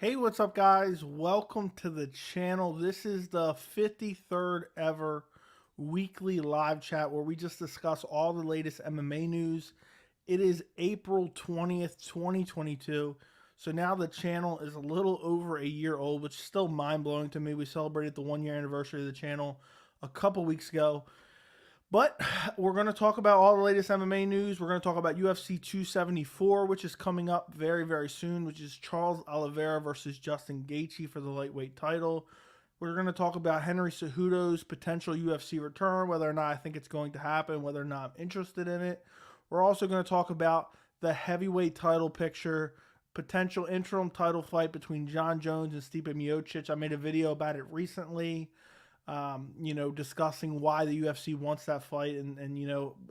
Hey, what's up, guys? Welcome to the channel. This is the 53rd ever weekly live chat where we just discuss all the latest MMA news. It is April 20th, 2022. So now the channel is a little over a year old, which is still mind blowing to me. We celebrated the 1 year anniversary of the channel a couple weeks ago. But we're going to talk about all the latest MMA news. We're going to talk about UFC 274, which is coming up very, very soon, which is Charles Oliveira versus Justin Gaethje for the lightweight title. We're going to talk about Henry Cejudo's potential UFC return, whether or not I think it's going to happen, whether or not I'm interested in it. We're also going to talk about the heavyweight title picture, potential interim title fight between Jon Jones and Stipe Miocic. I made a video about it recently. Discussing why the UFC wants that fight and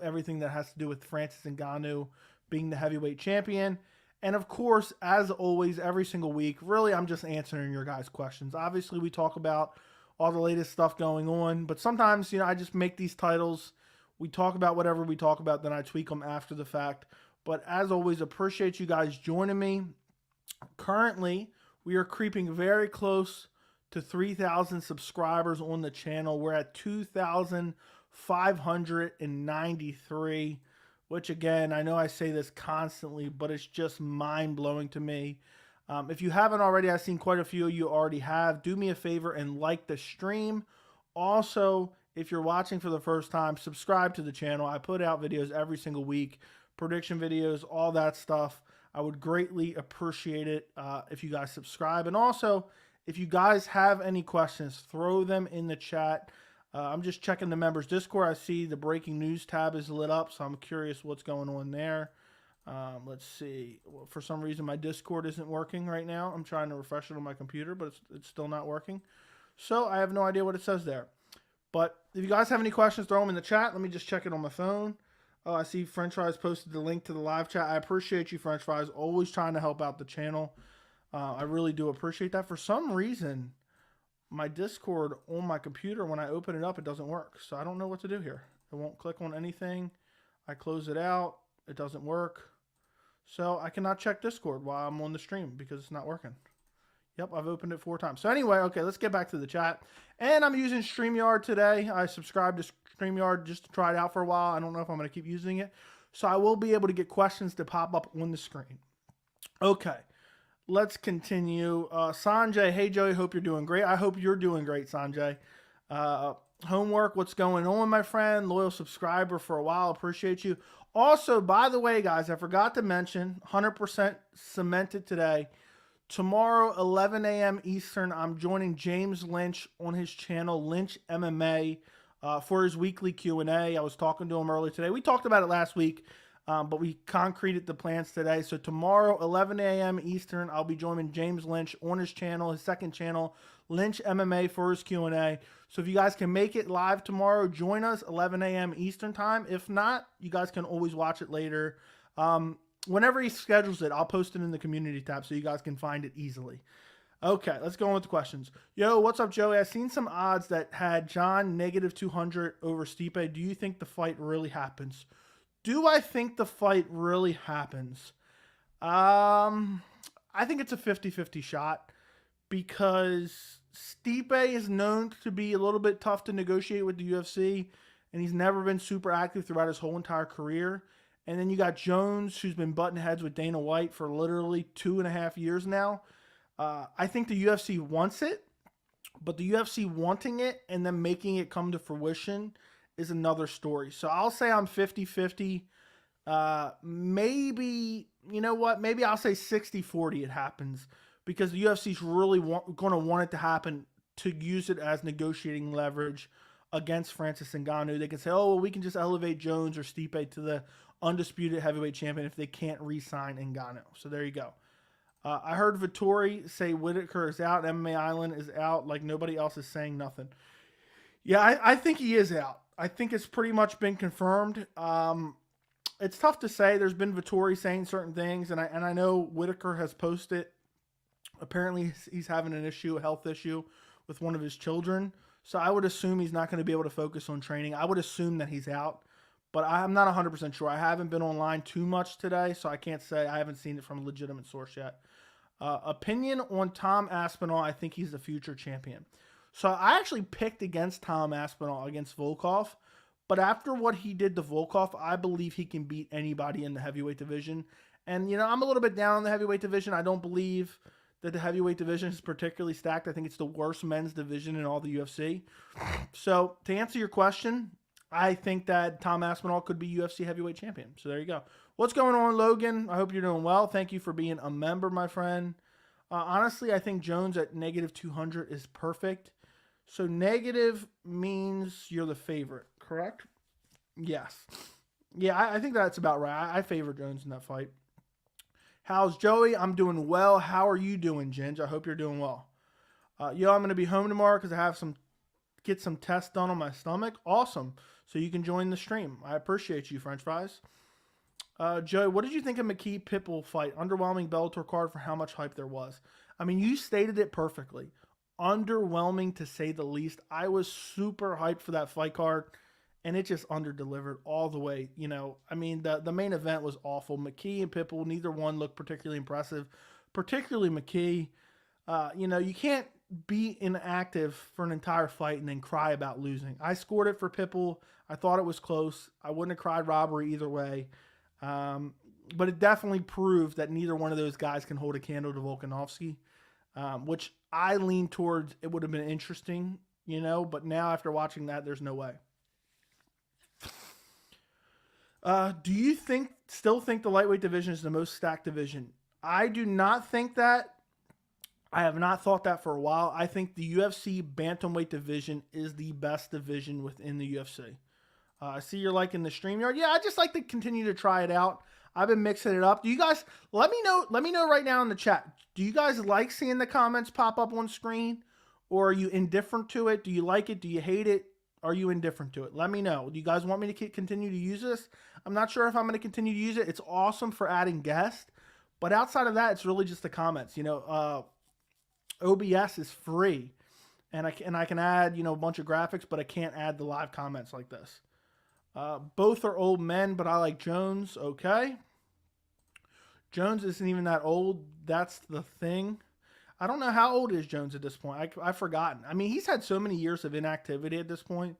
everything that has to do with Francis Ngannou being the heavyweight champion. And of course, as always, every single week, really, I'm just answering your guys' questions. Obviously, we talk about all the latest stuff going on, but sometimes, I just make these titles. We talk about whatever we talk about, then I tweak them after the fact. But as always, appreciate you guys joining me. Currently, we are creeping very close to 3,000 subscribers on the channel. We're at 2,593, which again, I know I say this constantly, but it's just mind-blowing to me. If you haven't already, I've seen quite a few of you already have. Do me a favor and like the stream. Also, if you're watching for the first time, subscribe to the channel. I put out videos every single week, prediction videos, all that stuff. I would greatly appreciate it if you guys subscribe. And also, if you guys have any questions, throw them in the chat. I'm just checking the members Discord. I see the breaking news tab is lit up, so I'm curious what's going on there. Let's see. Well, for some reason, my Discord isn't working right now. I'm trying to refresh it on my computer, but it's still not working. So I have no idea what it says there. But if you guys have any questions, throw them in the chat. Let me just check it on my phone. Oh, I see French Fries posted the link to the live chat. I appreciate you, French Fries. Always trying to help out the channel. I really do appreciate that. For some reason, my Discord on my computer, when I open it up, it doesn't work. So I don't know what to do here. It won't click on anything. I close it out. It doesn't work. So I cannot check Discord while I'm on the stream because it's not working. Yep, I've opened it 4 times. So anyway, okay, let's get back to the chat. And I'm using StreamYard today. I subscribed to StreamYard just to try it out for a while. I don't know if I'm going to keep using it. So I will be able to get questions to pop up on the screen. Okay. Let's continue. Sanjay, hey Joey, hope you're doing great. I hope you're doing great, Sanjay. Homework, what's going on, my friend? Loyal subscriber for a while, appreciate you. Also, by the way, guys, I forgot to mention, 100% cemented today. Tomorrow, 11 a.m. Eastern, I'm joining James Lynch on his channel, Lynch MMA, for his weekly Q&A. I was talking to him earlier today. We talked about it last week. But we concreted the plans today. So tomorrow, 11 a.m. Eastern, I'll be joining James Lynch on his channel, his second channel, Lynch MMA, for his Q&A. So if you guys can make it live tomorrow, join us 11 a.m. Eastern time. If not, you guys can always watch it later. Whenever he schedules it, I'll post it in the community tab so you guys can find it easily. Okay, let's go on with the questions. Yo, what's up, Joey? I've seen some odds that had Jon -200 over Stipe. Do you think the fight really happens? Do I think the fight really happens? I think it's a 50-50 shot because Stipe is known to be a little bit tough to negotiate with the UFC, and he's never been super active throughout his whole entire career. And then you got Jones, who's been butting heads with Dana White for literally 2.5 years now. I think the UFC wants it, but the UFC wanting it and then making it come to fruition is another story. So I'll say I'm 50-50. Maybe, you know what? Maybe I'll say 60-40 it happens because the UFC's really going to want it to happen to use it as negotiating leverage against Francis Ngannou. They can say, oh, well, we can just elevate Jones or Stipe to the undisputed heavyweight champion if they can't re-sign Ngannou. So there you go. I heard Vittori say Whitaker is out. MMA Island is out. Like nobody else is saying nothing. Yeah, I think he is out. I think it's pretty much been confirmed. It's tough to say. There's been Vittori saying certain things, and I know Whitaker has posted. Apparently, he's having an issue, a health issue, with one of his children. So I would assume he's not going to be able to focus on training. I would assume that he's out, but I'm not 100% sure. I haven't been online too much today, so I can't say. I haven't seen it from a legitimate source yet. Opinion on Tom Aspinall. I think he's the future champion. So I actually picked against Tom Aspinall against Volkov. But after what he did to Volkov, I believe he can beat anybody in the heavyweight division. And, I'm a little bit down on the heavyweight division. I don't believe that the heavyweight division is particularly stacked. I think it's the worst men's division in all the UFC. So to answer your question, I think that Tom Aspinall could be UFC heavyweight champion. So there you go. What's going on, Logan? I hope you're doing well. Thank you for being a member, my friend. Honestly, I think Jones at negative 200 is perfect. So negative means you're the favorite, correct? Yes. Yeah, I think that's about right. I favor Jones in that fight. How's Joey? I'm doing well. How are you doing, Ginge? I hope you're doing well. I'm going to be home tomorrow because I have get some tests done on my stomach. Awesome. So you can join the stream. I appreciate you, French fries. Joey, what did you think of McKee Pitbull fight? Underwhelming Bellator card for how much hype there was. I mean, you stated it perfectly. Underwhelming to say the least. I was super hyped for that fight card, and it just underdelivered all the way. I mean, the main event was awful. McKee and Pitbull, neither one looked particularly impressive, particularly McKee. You can't be inactive for an entire fight and then cry about losing. I scored it for Pitbull. I thought it was close. I wouldn't have cried robbery either way. But it definitely proved that neither one of those guys can hold a candle to Volkanovski, which I lean towards it would have been interesting, but now after watching that, there's no way. Do you still think the lightweight division is the most stacked division? I do not think that. I have not thought that for a while. I think the UFC bantamweight division is the best division within the UFC. I see you're liking the StreamYard. Yeah, I just like to continue to try it out. I've been mixing it up. Do you guys, let me know right now in the chat. Do you guys like seeing the comments pop up on screen? Or are you indifferent to it? Do you like it? Do you hate it? Are you indifferent to it? Let me know. Do you guys want me to continue to use this? I'm not sure if I'm going to continue to use it. It's awesome for adding guests. But outside of that, it's really just the comments. OBS is free. And I can add, a bunch of graphics, but I can't add the live comments like this. Both are old men, but I like Jones. Okay. Jones isn't even that old. That's the thing. I don't know how old is Jones at this point. I've forgotten. I mean, he's had so many years of inactivity at this point.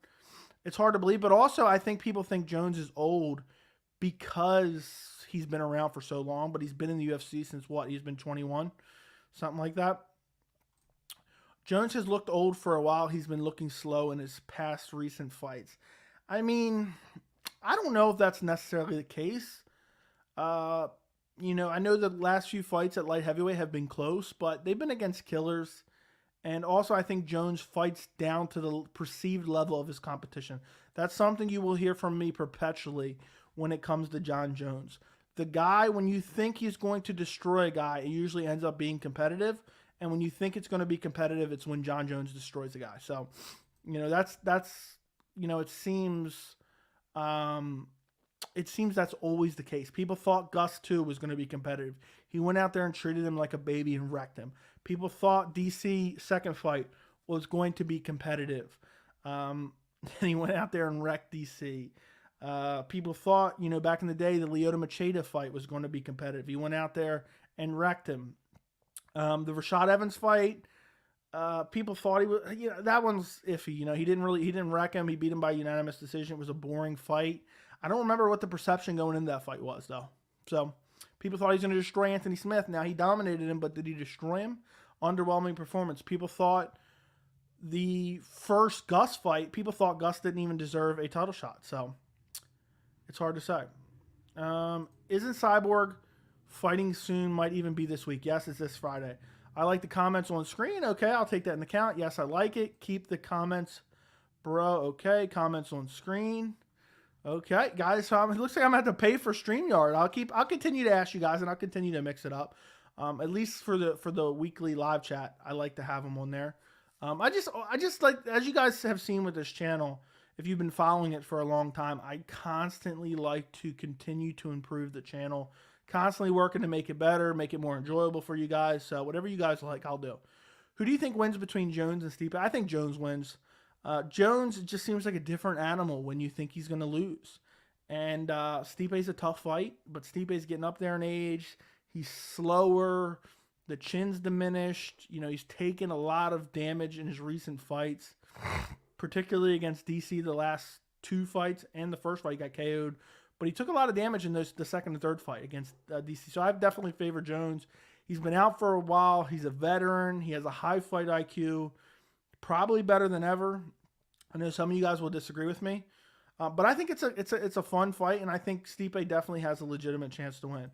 It's hard to believe. But also, I think people think Jones is old because he's been around for so long. But he's been in the UFC since what? He's been 21. Something like that. Jones has looked old for a while. He's been looking slow in his past recent fights. I mean, I don't know if that's necessarily the case. I know the last few fights at light heavyweight have been close, but they've been against killers. And also, I think Jones fights down to the perceived level of his competition. That's something you will hear from me perpetually when it comes to Jon Jones. The guy, when you think he's going to destroy a guy, it usually ends up being competitive. And when you think it's going to be competitive, it's when Jon Jones destroys a guy. So, that's it seems that's always the case. People thought Gus 2 was going to be competitive. He went out there and treated him like a baby and wrecked him. People thought DC second fight was going to be competitive. And he went out there and wrecked DC. People thought, back in the day, the Lyoto Machida fight was going to be competitive. He went out there and wrecked him. The Rashad Evans fight, people thought he was, that one's iffy. He didn't wreck him. He beat him by unanimous decision. It was a boring fight. I don't remember what the perception going into that fight was, though. So people thought he was going to destroy Anthony Smith. Now, he dominated him, but did he destroy him? Underwhelming performance. People thought the first Gus fight, people thought Gus didn't even deserve a title shot. So it's hard to say. Isn't Cyborg fighting soon? Might even be this week. Yes, it's this Friday. I like the comments on screen. Okay, I'll take that into account. Yes, I like it. Keep the comments, bro. Okay, comments on screen. Okay, guys, so it looks like I'm going to have to pay for StreamYard. I'll continue to ask you guys, and I'll continue to mix it up. At least for the weekly live chat, I like to have them on there. I just like, as you guys have seen with this channel, if you've been following it for a long time, I constantly like to continue to improve the channel. Constantly working to make it better, make it more enjoyable for you guys. So whatever you guys like, I'll do. Who do you think wins between Jones and Stipe? I think Jones wins. Jones just seems like a different animal when you think he's going to lose. And Stipe's a tough fight, but Stipe's getting up there in age. He's slower. The chin's diminished. You know, he's taken a lot of damage in his recent fights, particularly against DC the last 2 fights, and the first fight he got KO'd. But he took a lot of damage in the second and third fight against DC. So I've definitely favored Jones. He's been out for a while. He's a veteran. He has a high fight IQ. Probably better than ever. I know some of you guys will disagree with me. But I think it's a fun fight, and I think Stipe definitely has a legitimate chance to win.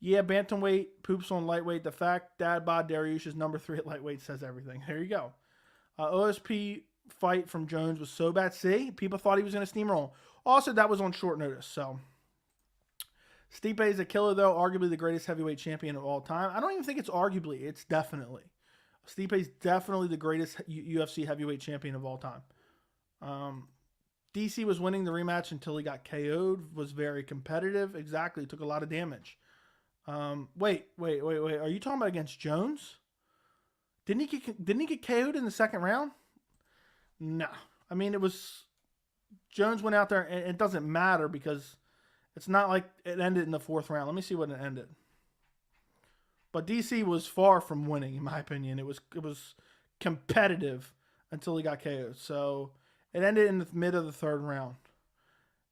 Yeah, bantamweight poops on lightweight. The fact Dad Bod Dariush is number 3 at lightweight says everything. There you go. OSP fight from Jones was so bad. See, people thought he was going to steamroll. Also, that was on short notice. So Stipe is a killer, though. Arguably the greatest heavyweight champion of all time. I don't even think it's arguably. It's definitely. Stipe is definitely the greatest UFC heavyweight champion of all time. DC was winning the rematch until he got KO'd. Was very competitive. Exactly. Took a lot of damage. Wait. Are you talking about against Jones? Didn't he get KO'd in the second round? No. I mean, it was Jones went out there, and it doesn't matter because it's not like it ended in the 4th round. Let me see what it ended. But DC was far from winning, in my opinion. It was competitive until he got KO'd. So it ended in the mid of the 3rd round.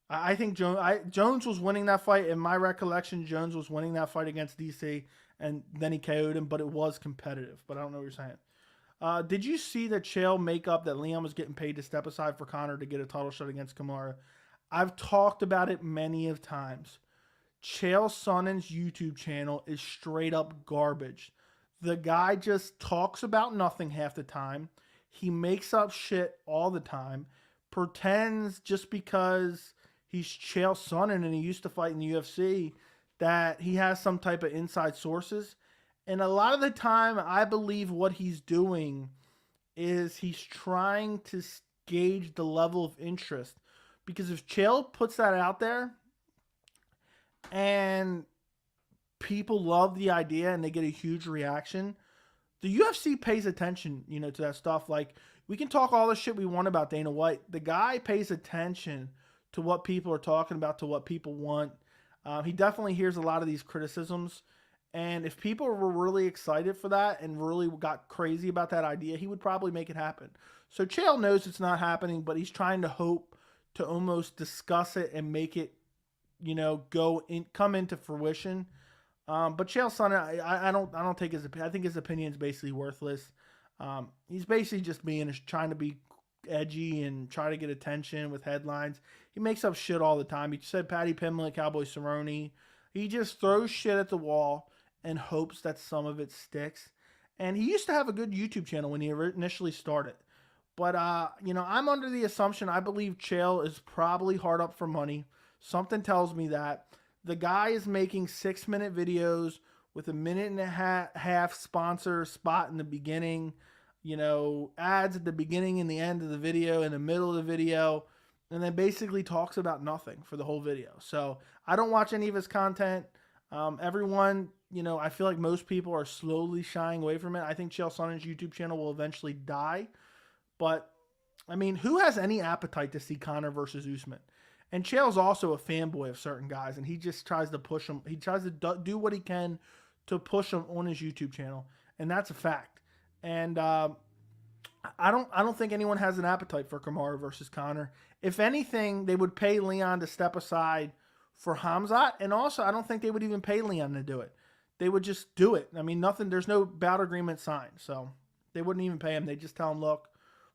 I think Jones was winning that fight. In my recollection, Jones was winning that fight against DC, and then he KO'd him, but it was competitive. But I don't know what you're saying. Did you see the Chael makeup that Leon was getting paid to step aside for Conor to get a title shot against Kamaru? I've talked about it many of times. Chael Sonnen's YouTube channel is straight up garbage. The guy just talks about nothing half the time. He makes up shit all the time. Pretends just because he's Chael Sonnen and he used to fight in the UFC that he has some type of inside sources. And a lot of the time, I believe what he's doing is he's trying to gauge the level of interest. Because if Chael puts that out there and people love the idea and they get a huge reaction, the UFC pays attention, to that stuff. Like, we can talk all the shit we want about Dana White. The guy pays attention to what people are talking about, to what people want. He definitely hears a lot of these criticisms. And if people were really excited for that and really got crazy about that idea, he would probably make it happen. So Chael knows it's not happening, but he's trying to hope to almost discuss it and make it, come into fruition. But Chael Sonnen, I don't take I think his opinion is basically worthless. He's basically just trying to be edgy and try to get attention with headlines. He makes up shit all the time. He said Patty Pimblett, Cowboy Cerrone. He just throws shit at the wall and hopes that some of it sticks. And he used to have a good YouTube channel when he initially started. But, I'm under the assumption, I believe Chael is probably hard up for money. Something tells me that. The guy is making 6-minute videos with a minute and a half sponsor spot in the beginning, ads at the beginning and the end of the video, in the middle of the video, and then basically talks about nothing for the whole video. So I don't watch any of his content. Everyone, I feel like most people are slowly shying away from it. I think Chael Sonnen's YouTube channel will eventually die. But, I mean, who has any appetite to see Conor versus Usman? And Chael's also a fanboy of certain guys, and he just tries to push them. He tries to do what he can to push them on his YouTube channel, and that's a fact. And I don't think anyone has an appetite for Kamaru versus Conor. If anything, they would pay Leon to step aside for Hamza, and also I don't think they would even pay Leon to do it. They would just do it. I mean, nothing. There's no bout agreement signed, so they wouldn't even pay him. They just tell him, look,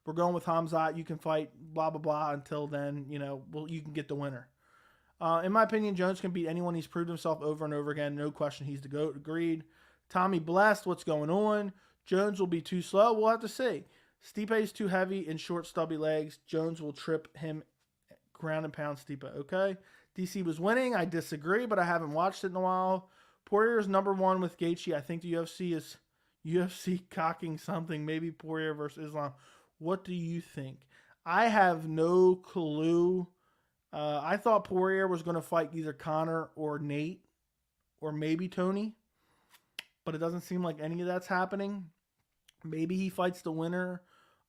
we're going with Hamza. You can fight, blah, blah, blah. Until then, you can get the winner. In my opinion, Jones can beat anyone. He's proved himself over and over again. No question. He's the GOAT. Agreed. Tommy Blessed, what's going on? Jones will be too slow. We'll have to see. Stipe is too heavy and short, stubby legs. Jones will trip him, ground and pound Stipe. Okay. DC was winning. I disagree, but I haven't watched it in a while. Poirier is number 1 with Gaethje. I think the UFC is cocking something. Maybe Poirier versus Islam. What do you think? I have no clue. I thought Poirier was going to fight either Conor or Nate or maybe Tony, but it doesn't seem like any of that's happening. Maybe he fights the winner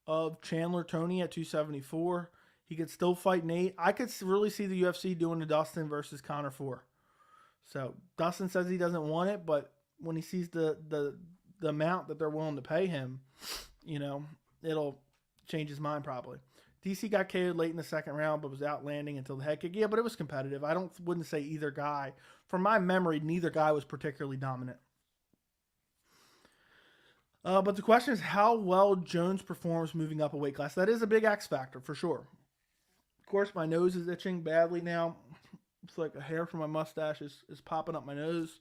of Chandler Tony at 274. He could still fight Nate. I could really see the UFC doing the Dustin versus Conor 4. So Dustin says he doesn't want it, but when he sees the the amount that they're willing to pay him, it'll change his mind probably. DC got KO'd late in the second round, but was outlanding until the head kick. Yeah, but it was competitive. Wouldn't say either guy. From my memory, neither guy was particularly dominant. But the question is how well Jones performs moving up a weight class. That is a big X factor for sure. Of course, my nose is itching badly now. It's like a hair from my mustache is popping up my nose.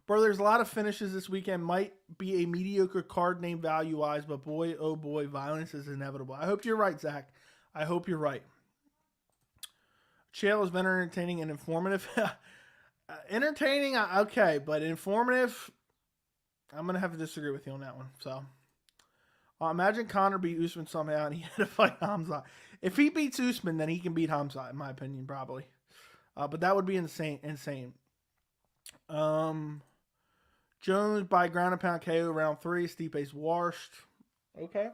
Bro, there's a lot of finishes this weekend. Might be a mediocre card name value-wise, but boy, oh boy, violence is inevitable. I hope you're right, Zach. I hope you're right. Chael has been entertaining and informative. Entertaining, okay, but informative, I'm going to have to disagree with you on that one. So, imagine Conor beat Usman somehow and he had to fight Hamza. If he beats Usman, then he can beat Hamza, in my opinion, probably. But that would be insane. Jones by ground and pound KO round 3. Stipe's washed. Okay.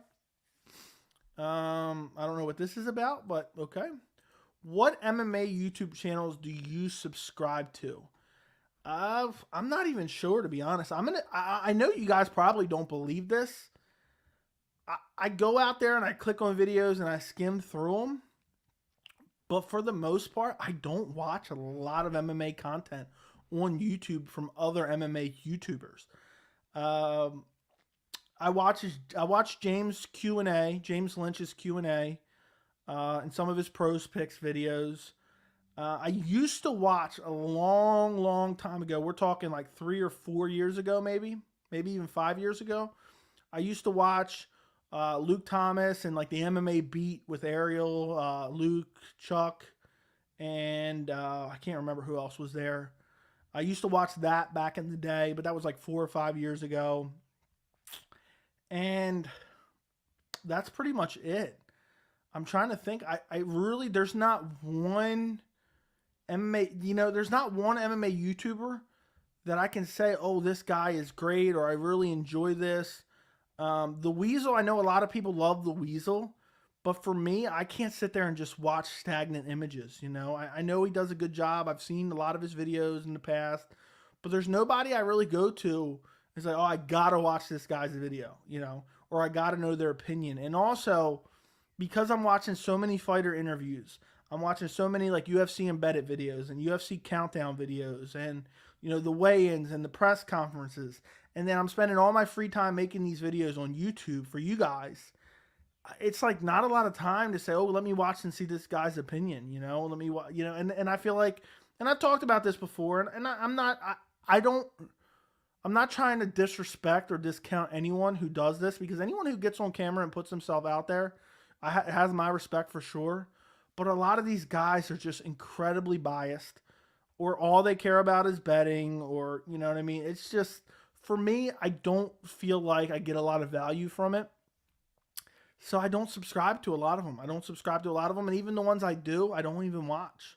I don't know what this is about, but okay. What MMA YouTube channels do you subscribe to? I'm not even sure, to be honest. I know you guys probably don't believe this. I go out there and I click on videos and I skim through them. But for the most part, I don't watch a lot of MMA content on YouTube from other MMA YouTubers. I watch James Q&A, James Lynch's Q&A, and some of his pros picks videos. I used to watch a long time ago. We're talking like 3 or 4 years ago, maybe even 5 years ago. I used to watch Luke Thomas and like the MMA Beat with Ariel, Luke, Chuck, and I can't remember who else was there. I used to watch that back in the day, but that was like 4 or 5 years ago. And that's pretty much it. I'm trying to think. I really, there's not one MMA, there's not one MMA YouTuber that I can say, oh, this guy is great, or I really enjoy this. The Weasel, I know a lot of people love the Weasel, but for me, I can't sit there and just watch stagnant images. I know he does a good job. I've seen a lot of his videos in the past, but there's nobody I really go to. It's like, oh, I gotta watch this guy's video, or I gotta know their opinion. And also, because I'm watching so many fighter interviews, I'm watching so many like UFC embedded videos and UFC countdown videos, and the weigh-ins and the press conferences. And then I'm spending all my free time making these videos on YouTube for you guys. It's like not a lot of time to say, oh, let me watch and see this guy's opinion, let me watch, and I feel like, and I've talked about this before, and I'm not trying to disrespect or discount anyone who does this, because anyone who gets on camera and puts himself out there has my respect for sure. But a lot of these guys are just incredibly biased, or all they care about is betting, or, you know what I mean? It's just, for me, I don't feel like I get a lot of value from it. So I don't subscribe to a lot of them. And even the ones I do, I don't even watch.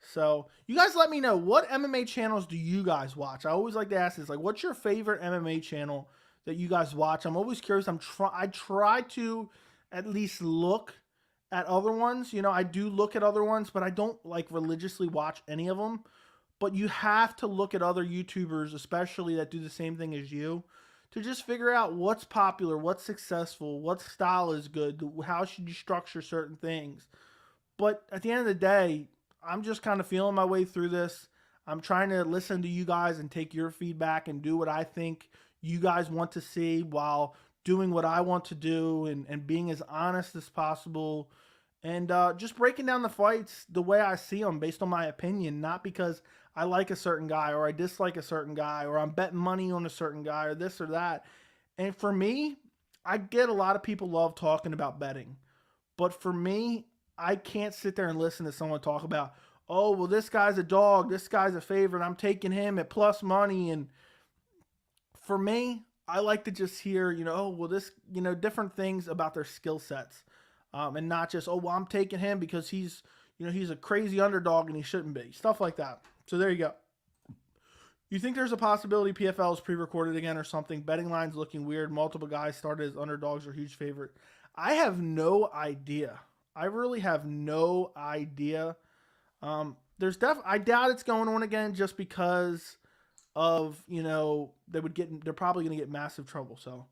So you guys let me know, what MMA channels do you guys watch? I always like to ask this, like, what's your favorite MMA channel that you guys watch? I'm always curious. I try to at least look at other ones. I do look at other ones, but I don't like religiously watch any of them. But you have to look at other YouTubers, especially that do the same thing as you, to just figure out what's popular, what's successful, what style is good, how should you structure certain things. But at the end of the day, I'm just kind of feeling my way through this. I'm trying to listen to you guys and take your feedback and do what I think you guys want to see while doing what I want to do, and being as honest as possible, and just breaking down the fights the way I see them based on my opinion, not because I like a certain guy or I dislike a certain guy or I'm betting money on a certain guy or this or that. And for me, I get a lot of people love talking about betting, but for me, I can't sit there and listen to someone talk about, oh, well, this guy's a dog, this guy's a favorite, I'm taking him at plus money. And for me, I like to just hear, oh, well, this, different things about their skill sets, and not just, oh, well, I'm taking him because he's a crazy underdog and he shouldn't be. Stuff like that. So there you go. You think there's a possibility PFL is pre-recorded again or something? Betting lines looking weird. Multiple guys started as underdogs or huge favorite. I have no idea. I really have no idea. I doubt it's going on again just because of, they're probably going to get massive trouble. So,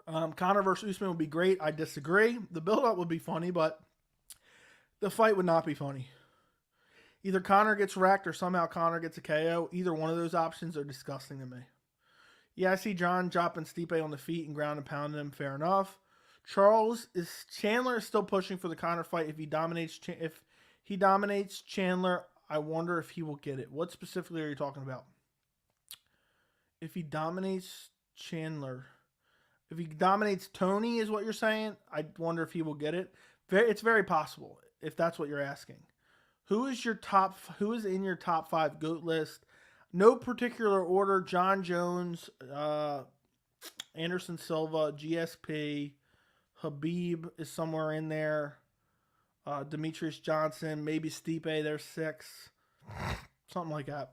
Conor versus Usman would be great. I disagree. The build-up would be funny, but the fight would not be funny. Either Conor gets wrecked or somehow Conor gets a KO. Either one of those options are disgusting to me. Yeah, I see Jon dropping Stipe on the feet and ground and pounding him. Fair enough. Chandler is still pushing for the Conor fight. If he dominates Chandler, I wonder if he will get it. What specifically are you talking about? If he dominates Chandler, if he dominates Tony, is what you're saying? I wonder if he will get it. It's very possible if that's what you're asking. Who is in your top 5 GOAT list? No particular order. Jon Jones, Anderson Silva, GSP, Habib is somewhere in there. Demetrius Johnson, maybe Stipe. There's 6, something like that.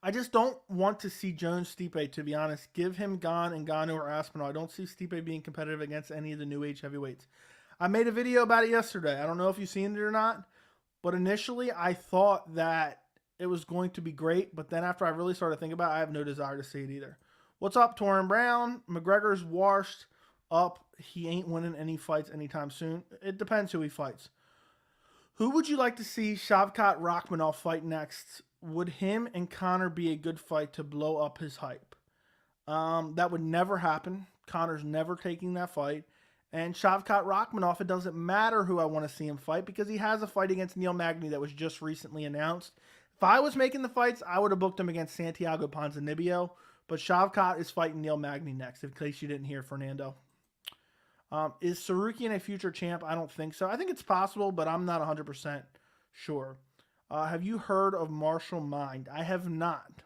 I just don't want to see Jones Stipe, to be honest. Give him Gane and Ngannou or Aspinall. I don't see Stipe being competitive against any of the new age heavyweights. I made a video about it yesterday. I don't know if you've seen it or not, but initially I thought that it was going to be great, but then after I really started thinking about it, I have no desire to see it either. What's up, Torrin Brown? McGregor's washed up. He ain't winning any fights anytime soon. It depends who he fights. Who would you like to see Shavkat Rakhmonov fight next? Would him and Conor be a good fight to blow up his hype? That would never happen. Conor's never taking that fight. And Shavkat Rakhmonov, it doesn't matter who I want to see him fight because he has a fight against Neil Magny that was just recently announced. If I was making the fights, I would have booked him against Santiago Ponzinibbio. But Shavkat is fighting Neil Magny next, in case you didn't hear, Fernando. Is Sarukian a future champ? I don't think so. I think it's possible, but I'm not 100% sure. Have you heard of Martial Mind? I have not.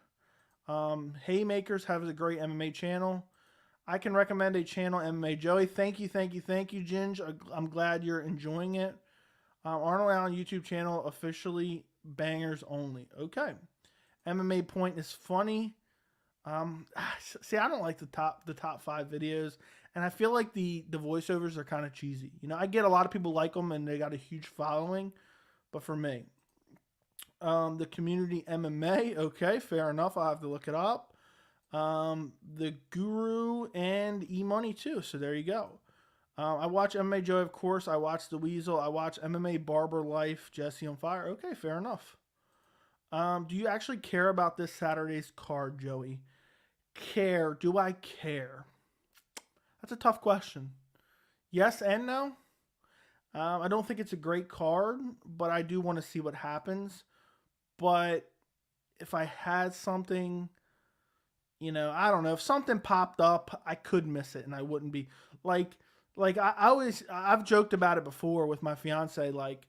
Haymakers has a great MMA channel. I can recommend a channel, MMA Joey. Thank you, Ginge. I'm glad you're enjoying it. Arnold Allen YouTube channel, officially bangers only. Okay. MMA Point is funny. See, I don't like the top 5 videos, and I feel like the voiceovers are kind of cheesy. I get a lot of people like them, and they got a huge following, but for me, the community MMA, okay, fair enough. I'll have to look it up. The Guru and E-Money too. So there you go. I watch MMA Joe, of course. I watch The Weasel. I watch MMA Barber Life, Jesse on Fire. Okay, fair enough. Do you actually care about this Saturday's card, Joey? Do I care? That's a tough question. Yes and no. I don't think it's a great card, but I do want to see what happens. But if I had something, I don't know, if something popped up, I could miss it and I wouldn't be I've joked about it before with my fiance, like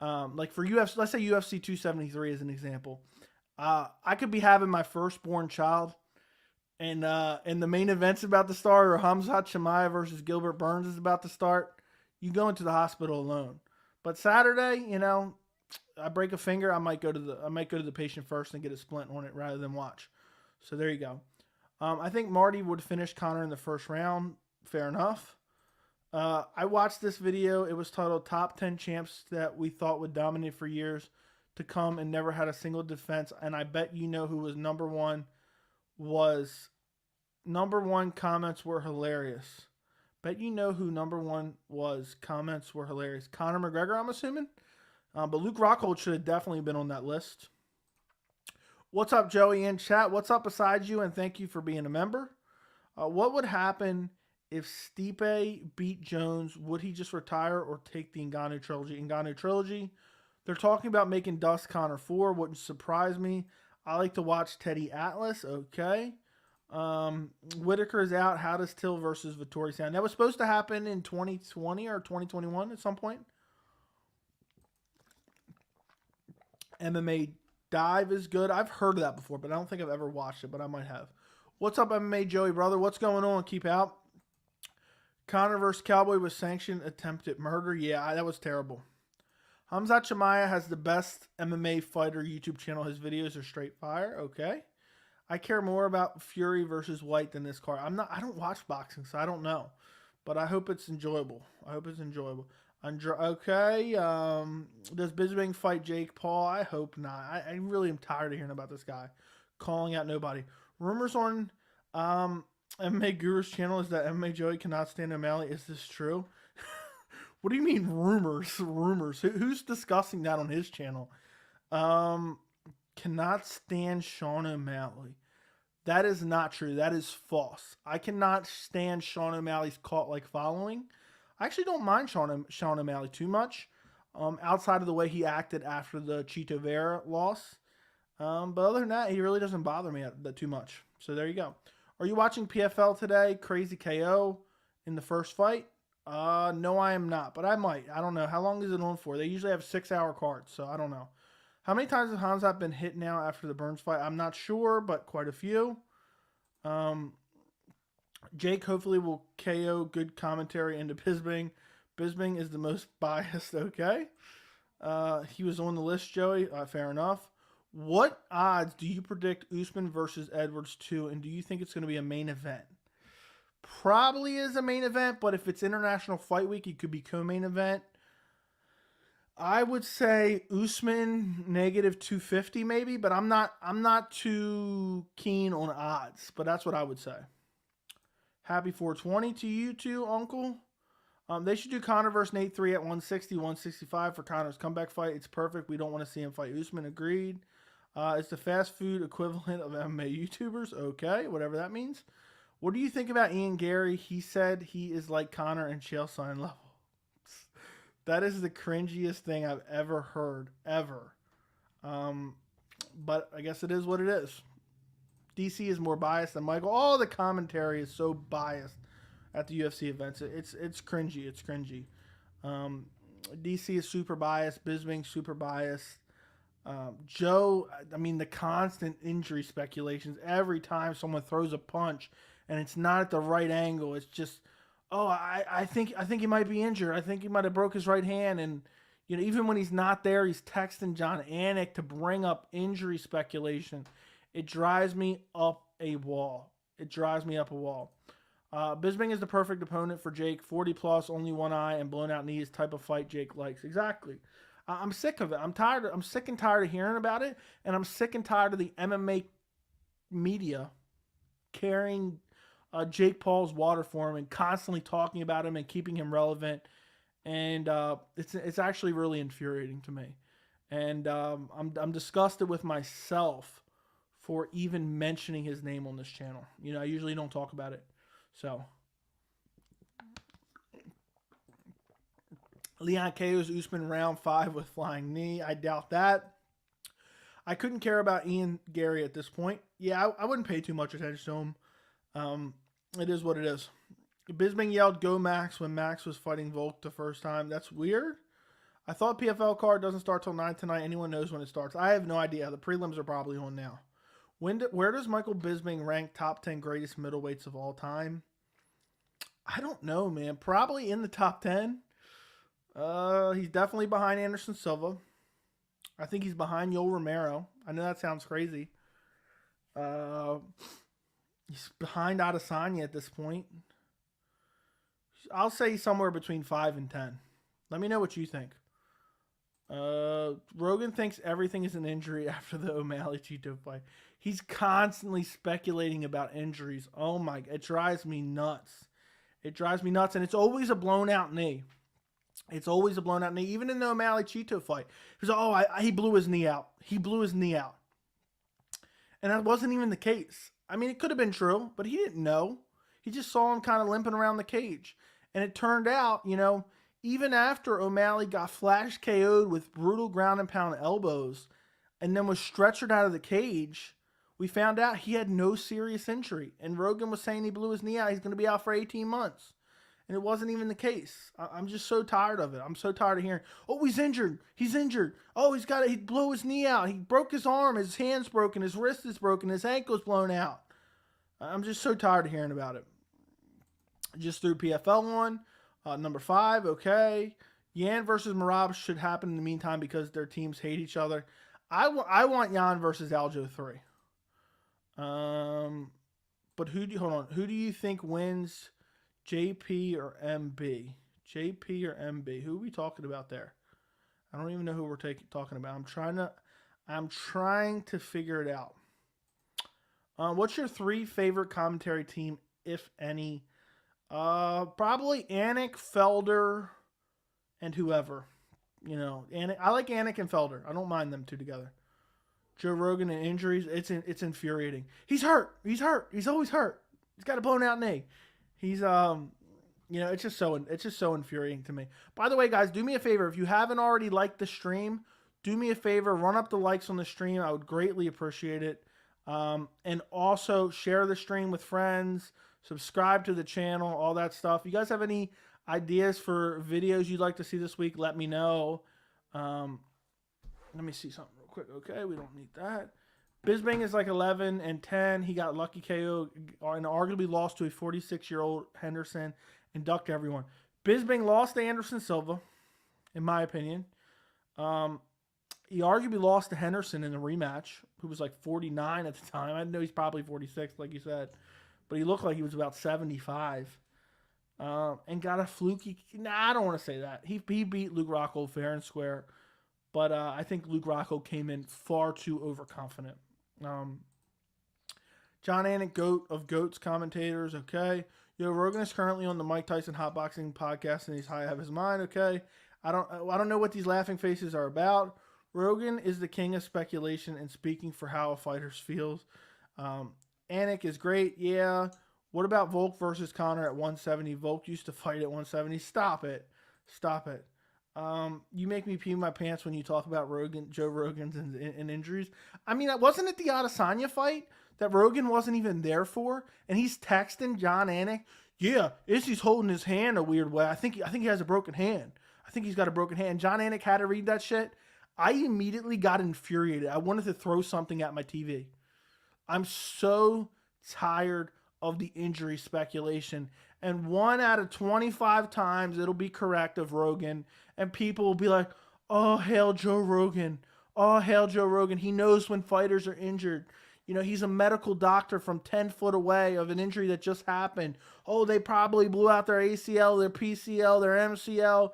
for UFC, let's say UFC 273 as an example. I could be having my firstborn child and the main event's about to start, or Hamza Chimaev versus Gilbert Burns is about to start. You go into the hospital alone. But Saturday, I break a finger, I might go to the patient first and get a splint on it rather than watch. So there you go. I think Marty would finish Conor in the first round. Fair enough. I watched this video. It was titled Top 10 Champs That We Thought Would Dominate for Years to Come and Never Had a Single Defense. And I bet you know who was number one. Number one comments were hilarious. Bet you know who number one was. Comments were hilarious. Conor McGregor, I'm assuming. But Luke Rockhold should have definitely been on that list. What's up, Joey in chat? What's up beside you? And thank you for being a member. What would happen if Stipe beat Jones? Would he just retire or take the Ngannou trilogy? They're talking about making Dust Conor 4. Wouldn't surprise me. I like to watch Teddy Atlas. Okay. Whitaker's out. How does Till versus Vettori sound? That was supposed to happen in 2020 or 2021 at some point. MMA Dive is good. I've heard of that before, but I don't think I've ever watched it, but I might have. What's up, MMA Joey, brother? What's going on? Keep out. Conor versus Cowboy was sanctioned attempted murder. Yeah, that was terrible. Hamza Chimaev has the best MMA fighter YouTube channel. His videos are straight fire. Okay. I care more about Fury versus White than this card. I don't watch boxing, so I don't know. But I hope it's enjoyable. Okay. Does Bisping fight Jake Paul? I hope not. I really am tired of hearing about this guy calling out nobody. Rumors on MMA Guru's channel is that MMA Joey cannot stand O'Malley. Is this true? What do you mean rumors? Rumors. Who's discussing that on his channel? Cannot stand Sean O'Malley. That is not true. That is false. I cannot stand Sean O'Malley's cult-like following. I actually don't mind Sean O'Malley too much, outside of the way he acted after the Chito Vera loss. But other than that, he really doesn't bother me too much. So there you go. Are you watching PFL today? Crazy KO in the first fight? No, I am not, but I might. I don't know. How long is it on for? They usually have 6-hour cards, so I don't know. How many times has Hamza been hit now after the Burns fight? I'm not sure, but quite a few. Jake hopefully will KO. Good commentary into Bisping. Bisping is the most biased. Okay. He was on the list, Joey. Fair enough. What odds do you predict Usman versus Edwards 2, and do you think it's going to be a main event? Probably is a main event, but if it's International Fight Week, it could be co-main event. I would say Usman -250 maybe, but I'm not too keen on odds, but that's what I would say. Happy 420 to you too, Uncle. They should do Conor versus Nate 3 at 160, 165 for Conor's comeback fight. It's perfect. We don't want to see him fight Usman. Agreed. It's the fast food equivalent of MMA YouTubers. Okay, whatever that means. What do you think about Ian Gary? He said he is like Conor and Chael Sonnen level. That is the cringiest thing I've ever heard, ever. But I guess it is what it is. DC is more biased than Michael. All the commentary is so biased at the UFC events. It's cringy. It's cringy. DC is super biased. Bisping super biased. Joe, I mean, the constant injury speculations. Every time someone throws a punch and it's not at the right angle, it's just, oh, I think he might be injured. I think he might have broke his right hand. And, you know, even when he's not there, he's texting John Anik to bring up injury speculation. It drives me up a wall. Bisping is the perfect opponent for Jake. 40 plus, only one eye, and blown out knees type of fight Jake likes. Exactly. I'm sick of it. I'm sick and tired of hearing about it, and I'm sick and tired of the MMA media carrying Jake Paul's water for him and constantly talking about him and keeping him relevant. And it's actually really infuriating to me. And I'm disgusted with myself for even mentioning his name on this channel. You know, I usually don't talk about it. So, Leon KO's Usman round 5 with flying knee. I doubt that. I couldn't care about Ian Gary at this point. Yeah, I wouldn't pay too much attention to him. It is what it is. Bisping yelled, "Go Max," when Max was fighting Volk the first time. That's weird. I thought PFL card doesn't start till 9 tonight. Anyone knows when it starts? I have no idea. The prelims are probably on now. Where does Michael Bisping rank top 10 greatest middleweights of all time? I don't know, man. Probably in the top 10. He's definitely behind Anderson Silva. I think he's behind Yoel Romero. I know that sounds crazy. He's behind Adesanya at this point. I'll say somewhere between 5 and 10. Let me know what you think. Rogan thinks everything is an injury after the O'Malley Chito fight. He's constantly speculating about injuries. Oh my, it drives me nuts. It drives me nuts, and it's always a blown out knee. It's always a blown out knee, even in the O'Malley Chito fight. He's he blew his knee out. He blew his knee out. And that wasn't even the case. I mean, it could have been true, but he didn't know. He just saw him kind of limping around the cage. And it turned out, you know, even after O'Malley got flash KO'd with brutal ground and pound elbows and then was stretchered out of the cage, we found out he had no serious injury. And Rogan was saying he blew his knee out. He's going to be out for 18 months. And it wasn't even the case. I'm just so tired of it. I'm so tired of hearing, oh, he's injured. He's injured. Oh, he blew his knee out. He broke his arm. His hand's broken. His wrist is broken. His ankle's blown out. I'm just so tired of hearing about it. Just threw PFL on. Number 5, okay. Yan versus Marab should happen in the meantime because their teams hate each other. I want Yan versus Aljo 3. But hold on. Who do you think wins, JP or MB? JP or MB? Who are we talking about there? I don't even know who we're talking about. I'm trying to figure it out. What's your 3 favorite commentary team, if any? Probably Anik, Felder, and whoever. You know, Anik. I like Anik and Felder. I don't mind them two together. Joe Rogan and injuries, it's infuriating. He's hurt. He's always hurt. He's got a blown out knee. He's it's just so infuriating to me. By the way, guys, do me a favor. If you haven't already liked the stream, do me a favor, run up the likes on the stream. I would greatly appreciate it. And also share the stream with friends, subscribe to the channel, all that stuff. You guys have any ideas for videos you'd like to see this week? Let me know. Let me see something real quick. Okay, we don't need that. Bisping is like 11-10. He got lucky KO and arguably lost to a 46-year-old Henderson and ducked everyone. Bisping lost to Anderson Silva, in my opinion. He arguably lost to Henderson in the rematch, who was like 49 at the time. I know he's probably 46, like you said. But he looked like he was about 75. And got a fluky... Nah, I don't want to say that. He beat Luke Rockhold fair and square. But I think Luke Rockhold came in far too overconfident. John Anik, GOAT of GOAT's commentators, okay. Yo, Rogan is currently on the Mike Tyson Hotboxing podcast, and he's high out of his mind, okay. I don't know what these laughing faces are about. Rogan is the king of speculation and speaking for how a fighter feels. Anik is great, yeah. What about Volk versus Conor at 170? Volk used to fight at 170. Stop it. You make me pee my pants when you talk about Joe Rogan's and injuries. I mean, wasn't it the Adesanya fight that Rogan wasn't even there for? And he's texting John Anik, yeah, Izzy's holding his hand a weird way. I think he has a broken hand. I think he's got a broken hand. John Anik had to read that shit. I immediately got infuriated. I wanted to throw something at my TV. I'm so tired of the injury speculation. And 1 out of 25 times it'll be correct of Rogan. And people will be like, oh, hail Joe Rogan. Oh, hail Joe Rogan. He knows when fighters are injured. You know, he's a medical doctor from 10 foot away of an injury that just happened. Oh, they probably blew out their ACL, their PCL, their MCL.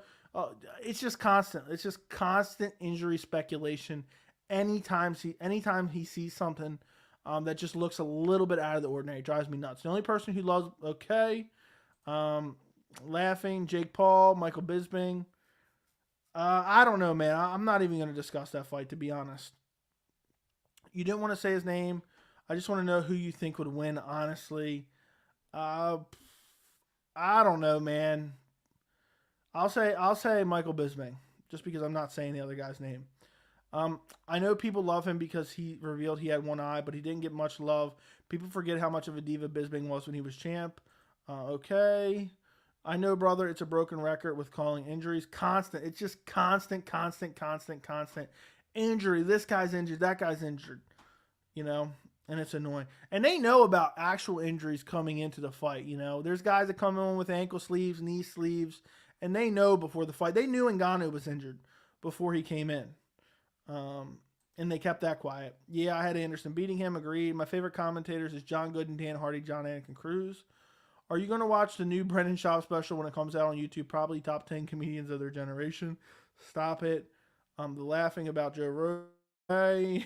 It's just constant. It's just constant injury speculation. Anytime he sees something that just looks a little bit out of the ordinary, it drives me nuts. The only person who loves, laughing, Jake Paul, Michael Bisping. I don't know, man. I'm not even going to discuss that fight, to be honest. You didn't want to say his name. I just want to know who you think would win, honestly. I don't know, man. I'll say Michael Bisping, just because I'm not saying the other guy's name. I know people love him because he revealed he had one eye, but he didn't get much love. People forget how much of a diva Bisping was when he was champ. Okay. I know, brother, it's a broken record with calling injuries. Constant. It's just constant injury. This guy's injured. That guy's injured. You know, and it's annoying. And they know about actual injuries coming into the fight. You know, there's guys that come in with ankle sleeves, knee sleeves, and they know before the fight. They knew Ngannou was injured before he came in. And they kept that quiet. Yeah, I had Anderson beating him. Agreed. My favorite commentators is John Gooden, Dan Hardy, John Anik, and Cruz. Are you going to watch the new Brendan Schaub special when it comes out on YouTube? Probably top 10 comedians of their generation. Stop it. The laughing about Joe Rogan.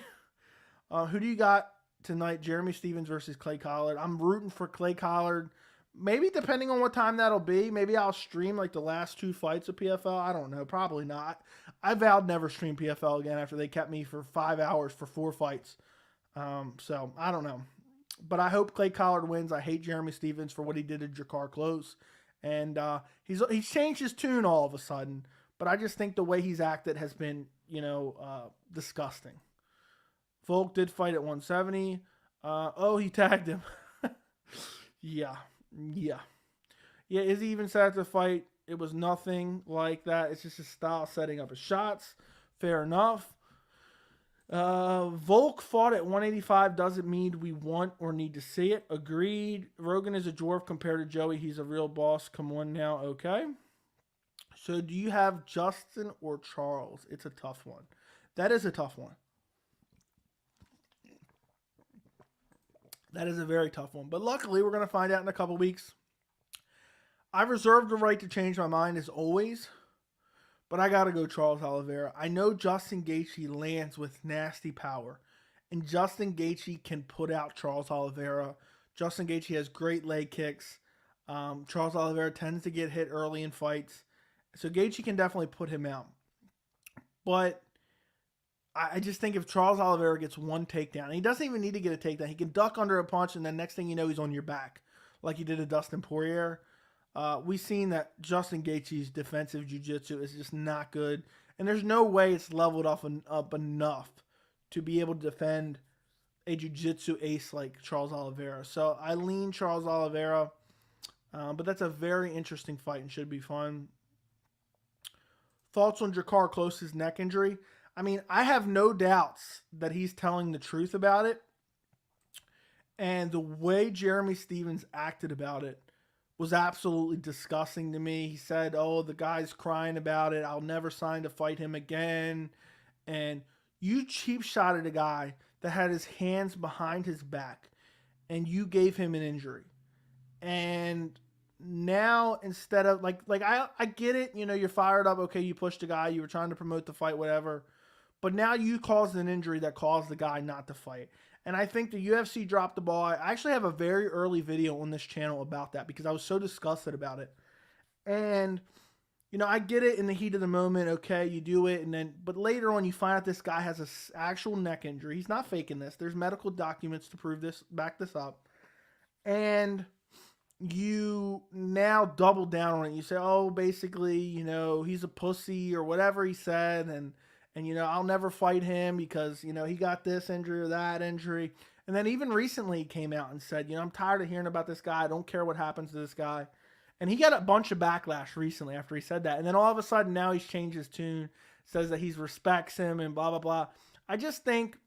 Who do you got tonight? Jeremy Stephens versus Clay Collard. I'm rooting for Clay Collard. Maybe depending on what time that'll be. Maybe I'll stream like the last 2 fights of PFL. I don't know. Probably not. I vowed never stream PFL again after they kept me for 5 hours for 4 fights. So I don't know. But I hope Clay Collard wins. I hate Jeremy Stephens for what he did to Jakar Close. And he's changed his tune all of a sudden. But I just think the way he's acted has been, disgusting. Volk did fight at 170. He tagged him. Yeah. Izzy even said at the fight, it was nothing like that. It's just his style setting up his shots. Fair enough. Volk fought at 185 doesn't mean we want or need to see it. Agreed. Rogan is a dwarf compared to Joey. He's a real boss. Come on now. Okay. So do you have Justin or Charles? It's a tough one. That is a tough one. That is a very tough one. But luckily, we're going to find out in a couple weeks. I reserve the right to change my mind as always, but I got to go Charles Oliveira. I know Justin Gaethje lands with nasty power, and Justin Gaethje can put out Charles Oliveira. Justin Gaethje has great leg kicks. Charles Oliveira tends to get hit early in fights, so Gaethje can definitely put him out. But I just think if Charles Oliveira gets one takedown, he doesn't even need to get a takedown. He can duck under a punch, and then next thing you know, he's on your back, like he did to Dustin Poirier. We've seen that Justin Gaethje's defensive jiu-jitsu is just not good, and there's no way it's leveled up enough to be able to defend a jiu-jitsu ace like Charles Oliveira. So I lean Charles Oliveira, but that's a very interesting fight and should be fun. Thoughts on Jakar Close's neck injury? I mean, I have no doubts that he's telling the truth about it, and the way Jeremy Stephens acted about it was absolutely disgusting to me. He said, oh, the guy's crying about it. I'll never sign to fight him again. And you cheap shotted a guy that had his hands behind his back, and you gave him an injury. And now instead of, I get it. You know, you're fired up. Okay, you pushed a guy. You were trying to promote the fight, whatever. But now you caused an injury that caused the guy not to fight. And I think the UFC dropped the ball. I actually have a very early video on this channel about that because I was so disgusted about it. And, you know, I get it in the heat of the moment. Okay, you do it. But later on, you find out this guy has an actual neck injury. He's not faking this. There's medical documents to prove this, back this up. And you now double down on it. You say, oh, basically, you know, he's a pussy or whatever he said. And you know, I'll never fight him because, you know, he got this injury or that injury. And then even recently he came out and said, you know, I'm tired of hearing about this guy. I don't care what happens to this guy. And he got a bunch of backlash recently after he said that. And then all of a sudden now he's changed his tune, says that he respects him and blah, blah, blah. I just think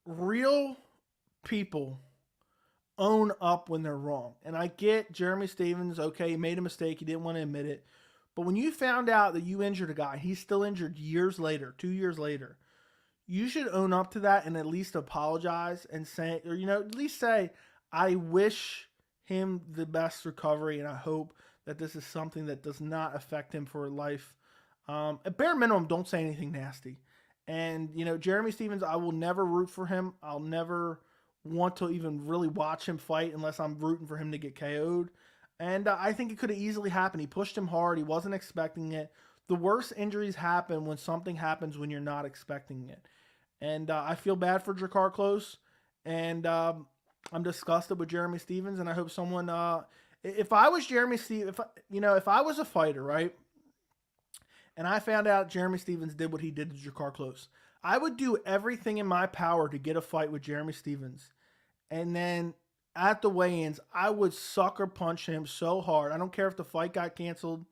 real people own up when they're wrong. And I get Jeremy Stephens, okay, he made a mistake. He didn't want to admit it. But when you found out that you injured a guy, he's still injured years later, 2 years later, you should own up to that and at least apologize and say, or, you know, at least say, I wish him the best recovery and I hope that this is something that does not affect him for life. At bare minimum, don't say anything nasty. And, you know, Jeremy Stephens, I will never root for him. I'll never want to even really watch him fight unless I'm rooting for him to get KO'd. And I think it could have easily happened. He pushed him hard. He wasn't expecting it. The worst injuries happen when something happens when you're not expecting it. And I feel bad for Jakar Close. And I'm disgusted with Jeremy Stephens. And I hope someone, if I was Jeremy Stephens, if I was a fighter, right? And I found out Jeremy Stephens did what he did to Jakar Close, I would do everything in my power to get a fight with Jeremy Stephens. And then at the weigh-ins, I would sucker punch him so hard. I don't care if the fight got canceled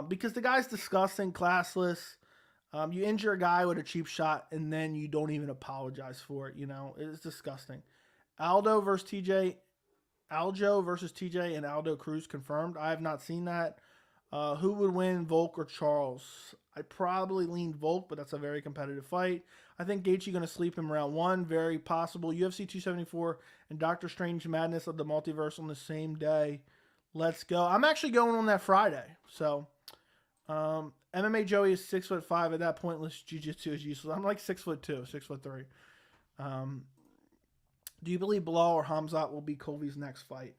because the guy's disgusting, classless. You injure a guy with a cheap shot, and then you don't even apologize for it. You know, it's disgusting. Aldo versus TJ, and Aldo Cruz confirmed. I have not seen that. Who would win, Volk or Charles? I'd probably lean Volk, but that's a very competitive fight. I think Gaethje going to sleep him round one. Very possible. UFC 274 and Doctor Strange Madness of the Multiverse on the same day. Let's go. I'm actually going on that Friday. So, MMA Joey is 6'5". At that pointless jiu-jitsu is useless. I'm like 6'2", 6'3". Do you believe Bilal or Hamza will be Colby's next fight?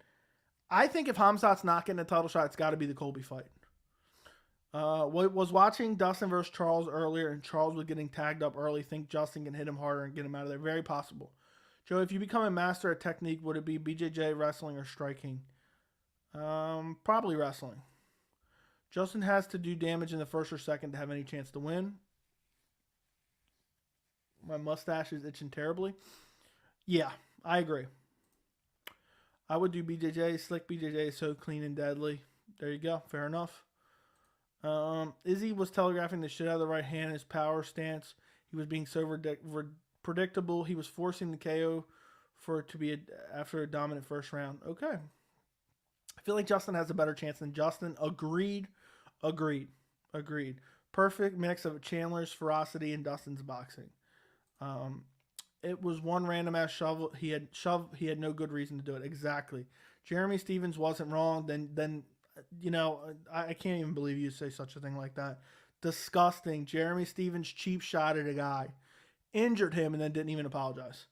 I think if Hamzat's not getting a title shot, it's got to be the Colby fight. Was watching Dustin versus Charles earlier, and Charles was getting tagged up early. Think Justin can hit him harder and get him out of there. Very possible. Joe, if you become a master at technique, would it be BJJ, wrestling, or striking? Probably wrestling. Justin has to do damage in the first or second to have any chance to win. My mustache is itching terribly. Yeah, I agree. I would do BJJ. Slick BJJ is so clean and deadly. There you go. Fair enough. Izzy was telegraphing the shit out of the right hand. His power stance. He was being so predictable. He was forcing the KO for it to be after a dominant first round. Okay. I feel like Justin has a better chance than Justin. Agreed. Perfect mix of Chandler's ferocity and Dustin's boxing. It was one random ass shovel. He had He had no good reason to do it. Exactly. Jeremy Stevens wasn't wrong. Then I can't even believe you say such a thing like that. Disgusting. Jeremy Stevens cheap shot at a guy, injured him, and then didn't even apologize.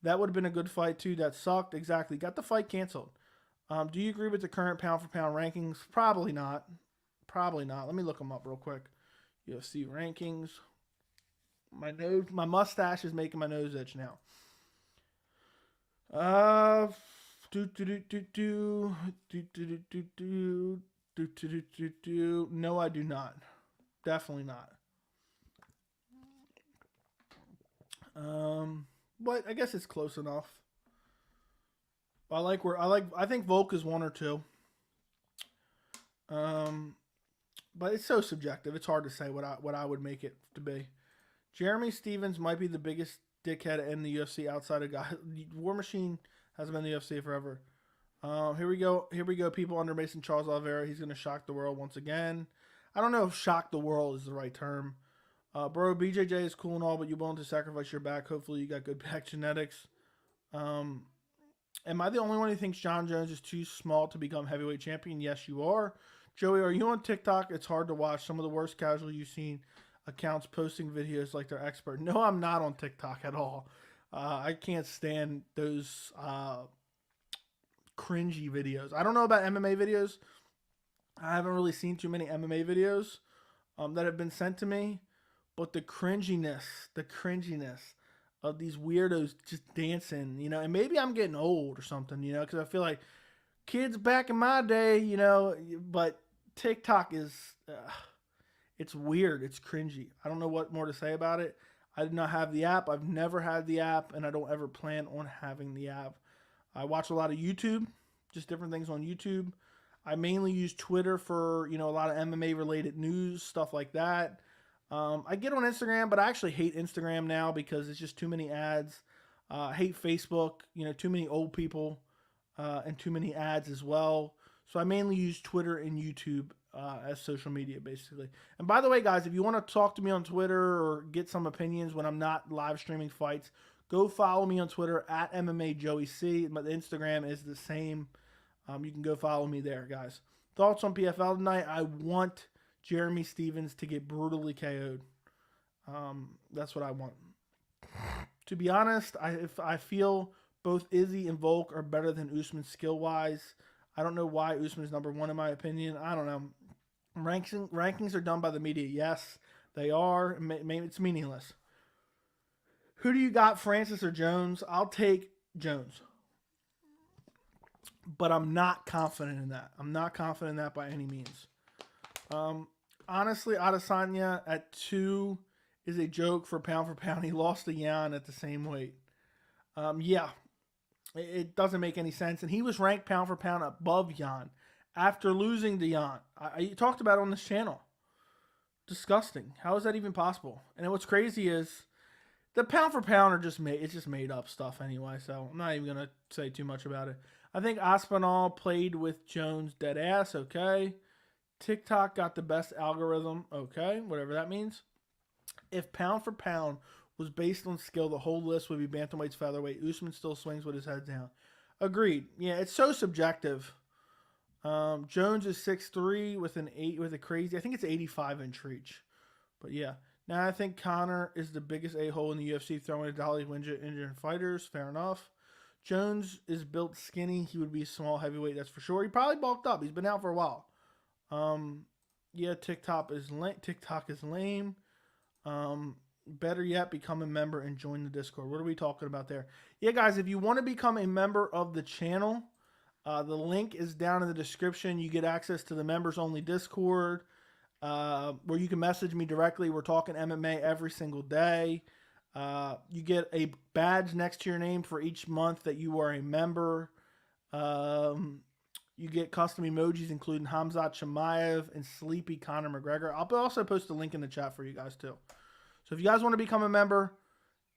That would have been a good fight too. That sucked. Exactly. Got the fight canceled. Do you agree with the current pound for pound rankings? Probably not. Probably not. Let me look them up real quick. UFC rankings. My mustache is making my nose itch now. No, I do not. Definitely not. But I guess it's close enough. I think Volk is one or two. But it's so subjective. It's hard to say what I would make it to be. Jeremy Stevens might be the biggest dickhead in the UFC outside of guy. War Machine has been in the UFC forever. Here we go. Here we go. People under Mason Charles Oliveira. He's going to shock the world once again. I don't know if shock the world is the right term. Bro, BJJ is cool and all, but you're willing to sacrifice your back. Hopefully you got good back genetics. Am I the only one who thinks Jon Jones is too small to become heavyweight champion? Yes, you are. Joey, are you on TikTok? It's hard to watch. Some of the worst casual you've seen accounts posting videos like they're expert. No, I'm not on TikTok at all. I can't stand those cringy videos. I don't know about MMA videos. I haven't really seen too many MMA videos that have been sent to me. But the cringiness of these weirdos just dancing, and maybe I'm getting old or something, because I feel like kids back in my day, but TikTok is, it's weird. It's cringy. I don't know what more to say about it. I did not have the app. I've never had the app, and I don't ever plan on having the app. I watch a lot of YouTube, just different things on YouTube. I mainly use Twitter for, a lot of MMA related news, stuff like that. I get on Instagram, but I actually hate Instagram now because it's just too many ads. I hate Facebook, too many old people, and too many ads as well. So I mainly use Twitter and YouTube as social media, basically. And by the way, guys, if you want to talk to me on Twitter or get some opinions when I'm not live streaming fights, go follow me on Twitter at MMA Joey C. My Instagram is the same. You can go follow me there, guys. Thoughts on PFL tonight? I want Jeremy Stevens to get brutally KO'd. That's what I want. To be honest, I feel both Izzy and Volk are better than Usman skill-wise. I don't know why Usman is number one in my opinion. I don't know. Rankings are done by the media. Yes, they are. Maybe it's meaningless. Who do you got, Francis or Jones? I'll take Jones. But I'm not confident in that. I'm not confident in that by any means. Honestly, Adesanya at 2 is a joke for pound. He lost to Yan at the same weight. Yeah, it doesn't make any sense. And he was ranked pound for pound above Yan after losing to Yan. I talked about it on this channel. Disgusting. How is that even possible? And what's crazy is the pound for pound are just made up stuff anyway. So I'm not even gonna say too much about it. I think Aspinall played with Jones dead ass. Okay. TikTok got the best algorithm. Okay, whatever that means. If pound for pound was based on skill, the whole list would be bantamweights, featherweight. Usman still swings with his head down. Agreed. Yeah, it's so subjective. Jones is 6'3" with a crazy. I think it's 85-inch reach. But yeah, now I think Conor is the biggest a-hole in the UFC, throwing a dolly injured fighters. Fair enough. Jones is built skinny. He would be a small heavyweight, that's for sure. He probably bulked up. He's been out for a while. Yeah, TikTok is lame. Better yet, become a member and join the Discord. What are we talking about there? Yeah, guys, if you want to become a member of the channel, the link is down in the description. You get access to the members only Discord, where you can message me directly. We're talking MMA every single day. You get a badge next to your name for each month that you are a member. You get custom emojis, including Hamza Chimaev and Sleepy Conor McGregor. I'll also post a link in the chat for you guys, too. So if you guys want to become a member,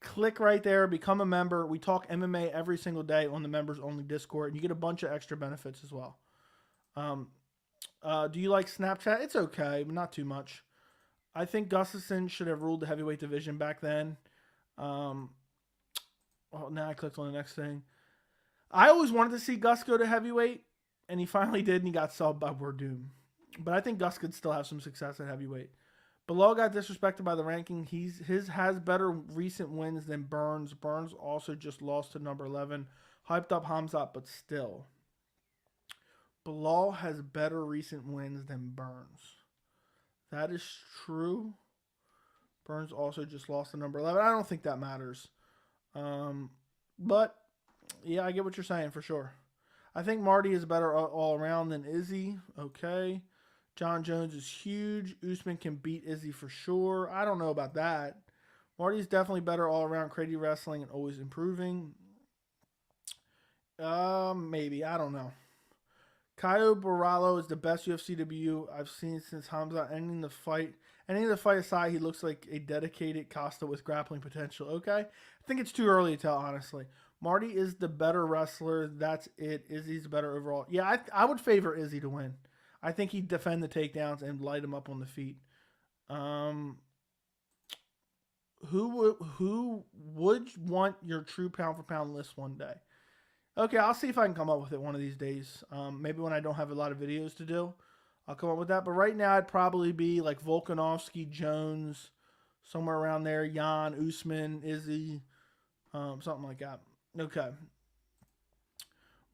click right there, become a member. We talk MMA every single day on the members-only Discord, and you get a bunch of extra benefits as well. Do you like Snapchat? It's okay, but not too much. I think Gustafsson should have ruled the heavyweight division back then. Oh, now I clicked on the next thing. I always wanted to see Gus go to heavyweight, and he finally did, and he got subbed by Werdum. But I think Gus could still have some success at heavyweight. Bilal got disrespected by the ranking. His has better recent wins than Burns. Burns also just lost to number 11. Hyped up Hamza, but still. Bilal has better recent wins than Burns. That is true. Burns also just lost to number 11. I don't think that matters. But, yeah, I get what you're saying for sure. I think Marty is better all around than Izzy. Okay. Jon Jones is huge. Usman can beat Izzy for sure. I don't know about that. Marty's definitely better all around. Crazy wrestling and always improving. Maybe. I don't know. Caio Borralho is the best UFC debut I've seen since Hamza ending the fight. Ending the fight aside, he looks like a dedicated Costa with grappling potential. Okay? I think it's too early to tell, honestly. Marty is the better wrestler. That's it. Izzy's better overall. Yeah, I would favor Izzy to win. I think he'd defend the takedowns and light him up on the feet. Who would want your true pound-for-pound list one day? Okay, I'll see if I can come up with it one of these days. Maybe when I don't have a lot of videos to do, I'll come up with that. But right now, I'd probably be like Volkanovski, Jones, somewhere around there. Jan, Usman, Izzy, something like that. Okay.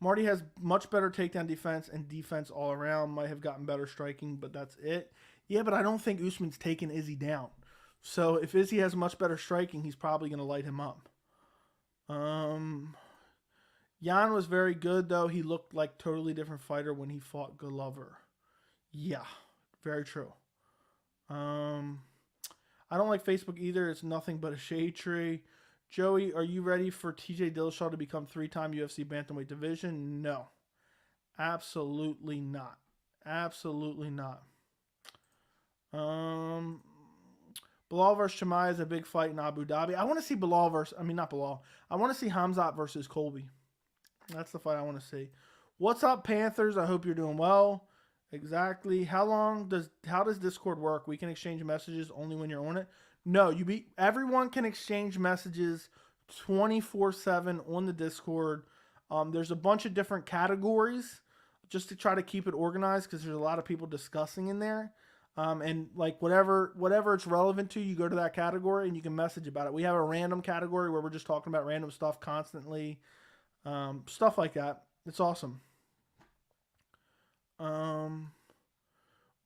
Marty has much better takedown defense and defense all around. Might have gotten better striking, but that's it. Yeah, but I don't think Usman's taken Izzy down. So if Izzy has much better striking, he's probably going to light him up. Jan was very good, though. He looked like a totally different fighter when he fought Glover. Yeah, very true. I don't like Facebook either. It's nothing but a shade tree. Joey, are you ready for TJ Dillashaw to become 3-time UFC bantamweight division? No. Absolutely not. Absolutely not. Bilal versus Chimaev is a big fight in Abu Dhabi. I want to see Bilal versus, not Bilal. I want to see Hamza versus Colby. That's the fight I want to see. What's up, Panthers? I hope you're doing well. Exactly. How does Discord work? We can exchange messages only when you're on it. No, everyone can exchange messages 24/7 on the Discord. There's a bunch of different categories just to try to keep it organized because there's a lot of people discussing in there. And like whatever it's relevant to, you go to that category and you can message about it. We have a random category where we're just talking about random stuff constantly. Stuff like that. It's awesome.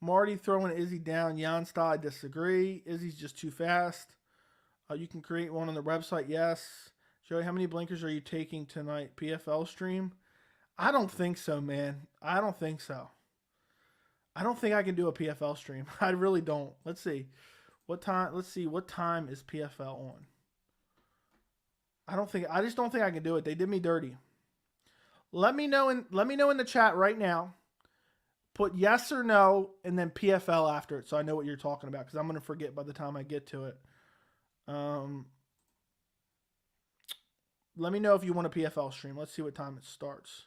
Marty throwing Izzy down. Jan style, I disagree. Izzy's just too fast. You can create one on the website. Yes. Joey, how many blinkers are you taking tonight? PFL stream? I don't think so, man. I don't think so. I don't think I can do a PFL stream. I really don't. Let's see. What time is PFL on? I just don't think I can do it. They did me dirty. Let me know in the chat right now. Put yes or no and then PFL after it so I know what you're talking about because I'm going to forget by the time I get to it. Let me know if you want a PFL stream. Let's see what time it starts.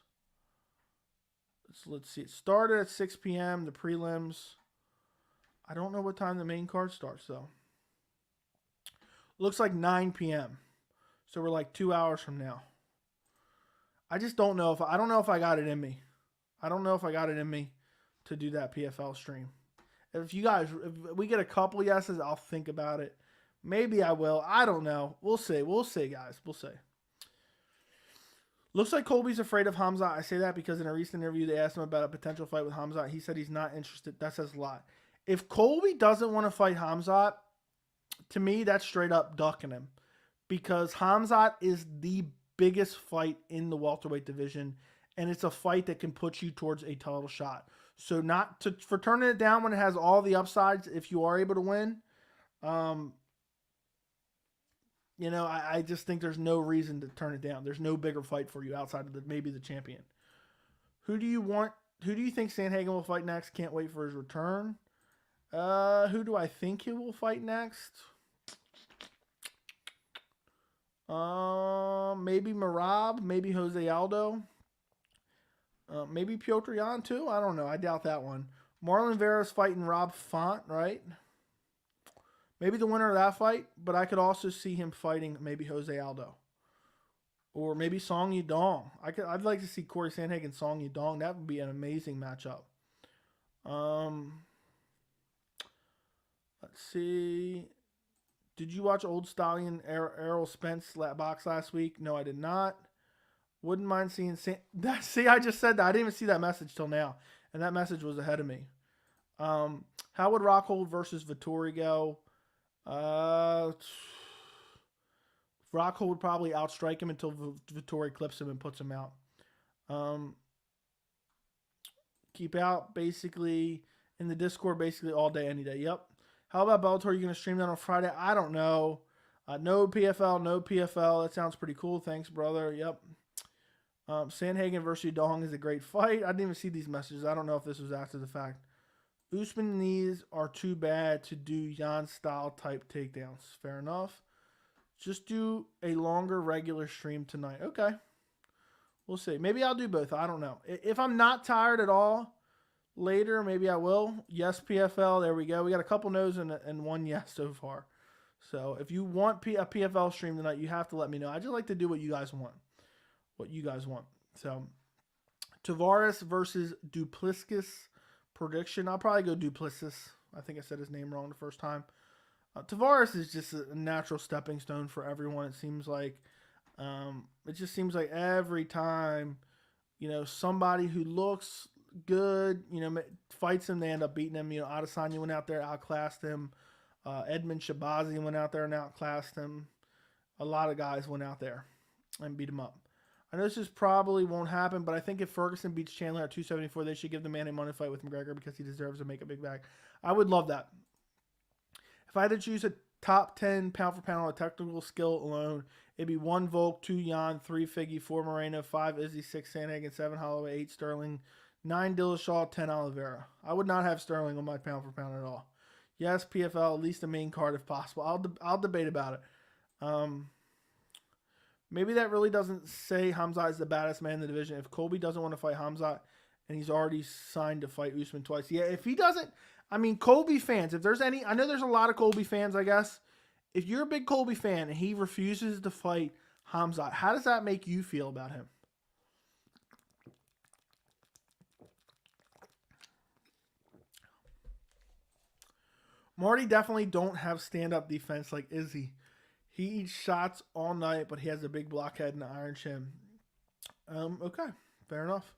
Let's see. It started at 6 p.m. The prelims. I don't know what time the main card starts though. Looks like 9 p.m. So we're like 2 hours from now. I just don't know if I got it in me. I don't know if I got it in me to do that PFL stream. If we get a couple yeses, I'll think about it. Maybe I will. I don't know. We'll see. We'll see, guys. We'll see. Looks like Colby's afraid of Hamza. I say that because in a recent interview, they asked him about a potential fight with Hamza. He said he's not interested. That says a lot. If Colby doesn't want to fight Hamza, to me, that's straight up ducking him. Because Hamza is the biggest fight in the welterweight division, and it's a fight that can put you towards a title shot. So for turning it down when it has all the upsides, if you are able to win, I just think there's no reason to turn it down. There's no bigger fight for you outside of maybe the champion. Who do you think Sandhagen will fight next? Can't wait for his return. Who do I think he will fight next? Maybe Merab, maybe Jose Aldo. Maybe Piotr Jan too. I don't know. I doubt that one. Marlon Vera's fighting Rob Font, right? Maybe the winner of that fight, but I could also see him fighting maybe Jose Aldo. Or maybe Song Yudong. I'd like to see Corey Sandhagen Song Yudong. That would be an amazing matchup. Let's see. Did you watch Old Stallion Errol Spence box last week? No, I did not. Wouldn't mind seeing that. See, I just said that. I didn't even see that message till now, and that message was ahead of me. How would Rockhold versus Vettori go? Rockhold would probably outstrike him until Vettori clips him and puts him out. Keep out basically in the Discord basically all day, any day. Yep. How about Bellator? Are you going to stream that on Friday? I don't know. No PFL, no PFL. That sounds pretty cool. Thanks, brother. Yep. Sandhagen versus Dong is a great fight. I didn't even see these messages. I don't know if this was after the fact. Usman knees are too bad to do Jan style type takedowns. Fair enough. Just do a longer regular stream tonight. Okay. We'll see. Maybe I'll do both. I don't know. If I'm not tired at all later, maybe I will. Yes, PFL. There we go. We got a couple no's and one yes so far. So if you want a PFL stream tonight, you have to let me know. I just like to do what you guys want. So Tavares versus Duplessis prediction. I'll probably go Duplessis. I think I said his name wrong the first time. Tavares is just a natural stepping stone for everyone. It seems like it just seems like every time, somebody who looks good, fights him, they end up beating him. Adesanya went out there, outclassed him. Edmund Shabazi went out there and outclassed him. A lot of guys went out there and beat him up. I know this just probably won't happen, but I think if Ferguson beats Chandler at 274, they should give the man a money fight with McGregor because he deserves to make a big bag. I would love that. If I had to choose a top 10 pound for pound on a technical skill alone, it'd be 1 Volk, 2 Jan, 3 Figgy, 4 Moreno, 5 Izzy, 6 Sandhagen, 7 Holloway, 8 Sterling, 9 Dillashaw, 10 Oliveira. I would not have Sterling on my pound for pound at all. Yes, PFL, at least the main card if possible. I'll debate about it. Maybe that really doesn't say Hamza is the baddest man in the division. If Colby doesn't want to fight Hamza and he's already signed to fight Usman twice. Yeah, if he doesn't, Colby fans, if there's any, I know there's a lot of Colby fans, I guess. If you're a big Colby fan and he refuses to fight Hamza, how does that make you feel about him? Marty definitely don't have stand-up defense like Izzy. He eats shots all night, but he has a big blockhead and an iron chin. Okay, fair enough.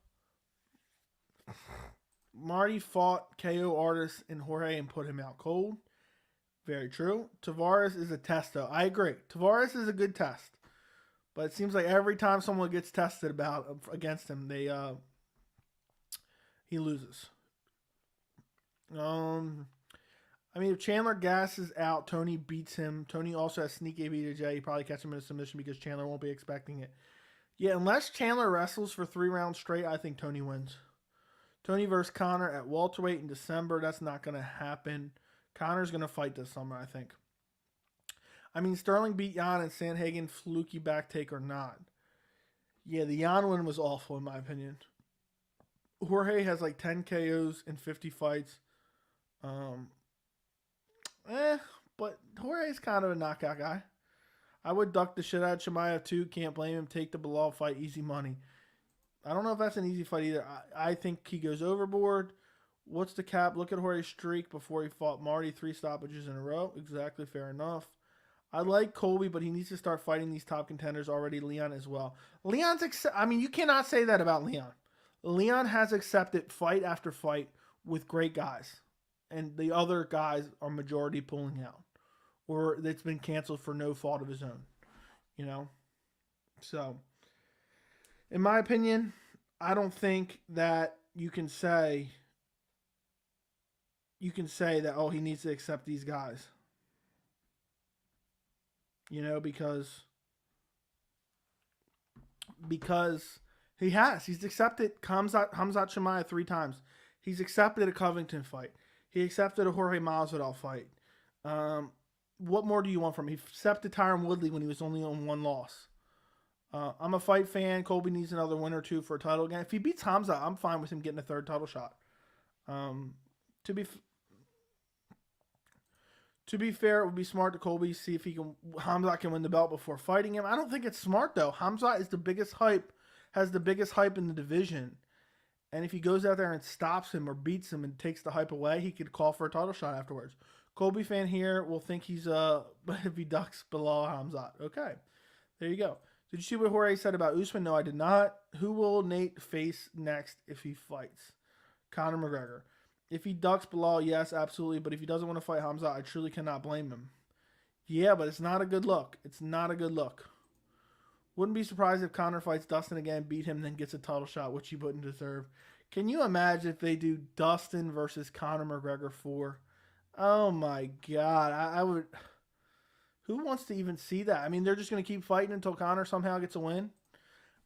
Marty fought KO artists in Jorge and put him out cold. Very true. Tavares is a test, though. I agree. Tavares is a good test. But it seems like every time someone gets tested against him, he loses. If Chandler gasses out, Tony beats him. Tony also has sneaky BJJ. He probably catch him in a submission because Chandler won't be expecting it. Yeah, unless Chandler wrestles for 3 rounds straight, I think Tony wins. Tony versus Conor at welterweight in December. That's not going to happen. Conor's going to fight this summer, I think. Sterling beat Jan and Sandhagen, fluky back take or not. Yeah, the Jan one was awful in my opinion. Jorge has like 10 KOs in 50 fights. But Jorge's kind of a knockout guy. I would duck the shit out of Chimaev too. Can't blame him. Take the Bilal fight. Easy money. I don't know if that's an easy fight either. I think he goes overboard. What's the cap? Look at Jorge's streak before he fought Marty. 3 stoppages in a row. Exactly. Fair enough. I like Colby, but he needs to start fighting these top contenders already. Leon as well. You cannot say that about Leon. Leon has accepted fight after fight with great guys. And the other guys are majority pulling out. Or it's been canceled for no fault of his own. So, in my opinion, I don't think that you can say that, oh, he needs to accept these guys. Because he has. He's accepted Hamzat Chimaev 3 times. He's accepted a Covington fight. He accepted a Jorge Masvidal fight. What more do you want from him? He accepted Tyron Woodley when he was only on 1 loss. I'm a fight fan. Colby needs another win or 2 for a title again. If he beats Hamza, I'm fine with him getting a 3rd title shot. To be fair, it would be smart to Colby see if Hamza can win the belt before fighting him. I don't think it's smart though. Hamza is the biggest hype, has the biggest hype in the division. And if he goes out there and stops him or beats him and takes the hype away, he could call for a title shot afterwards. Colby fan here will think he's if he ducks below Hamza. Okay, there you go. Did you see what Jorge said about Usman? No, I did not. Who will Nate face next if he fights? Conor McGregor. If he ducks Bilal, yes, absolutely. But if he doesn't want to fight Hamza, I truly cannot blame him. Yeah, but it's not a good look. It's not a good look. Wouldn't be surprised if Conor fights Dustin again, beat him, then gets a title shot, which he wouldn't deserve. Can you imagine if they do Dustin versus Conor McGregor 4? Oh my God. I would... Who wants to even see that? I mean, they're just going to keep fighting until Conor somehow gets a win.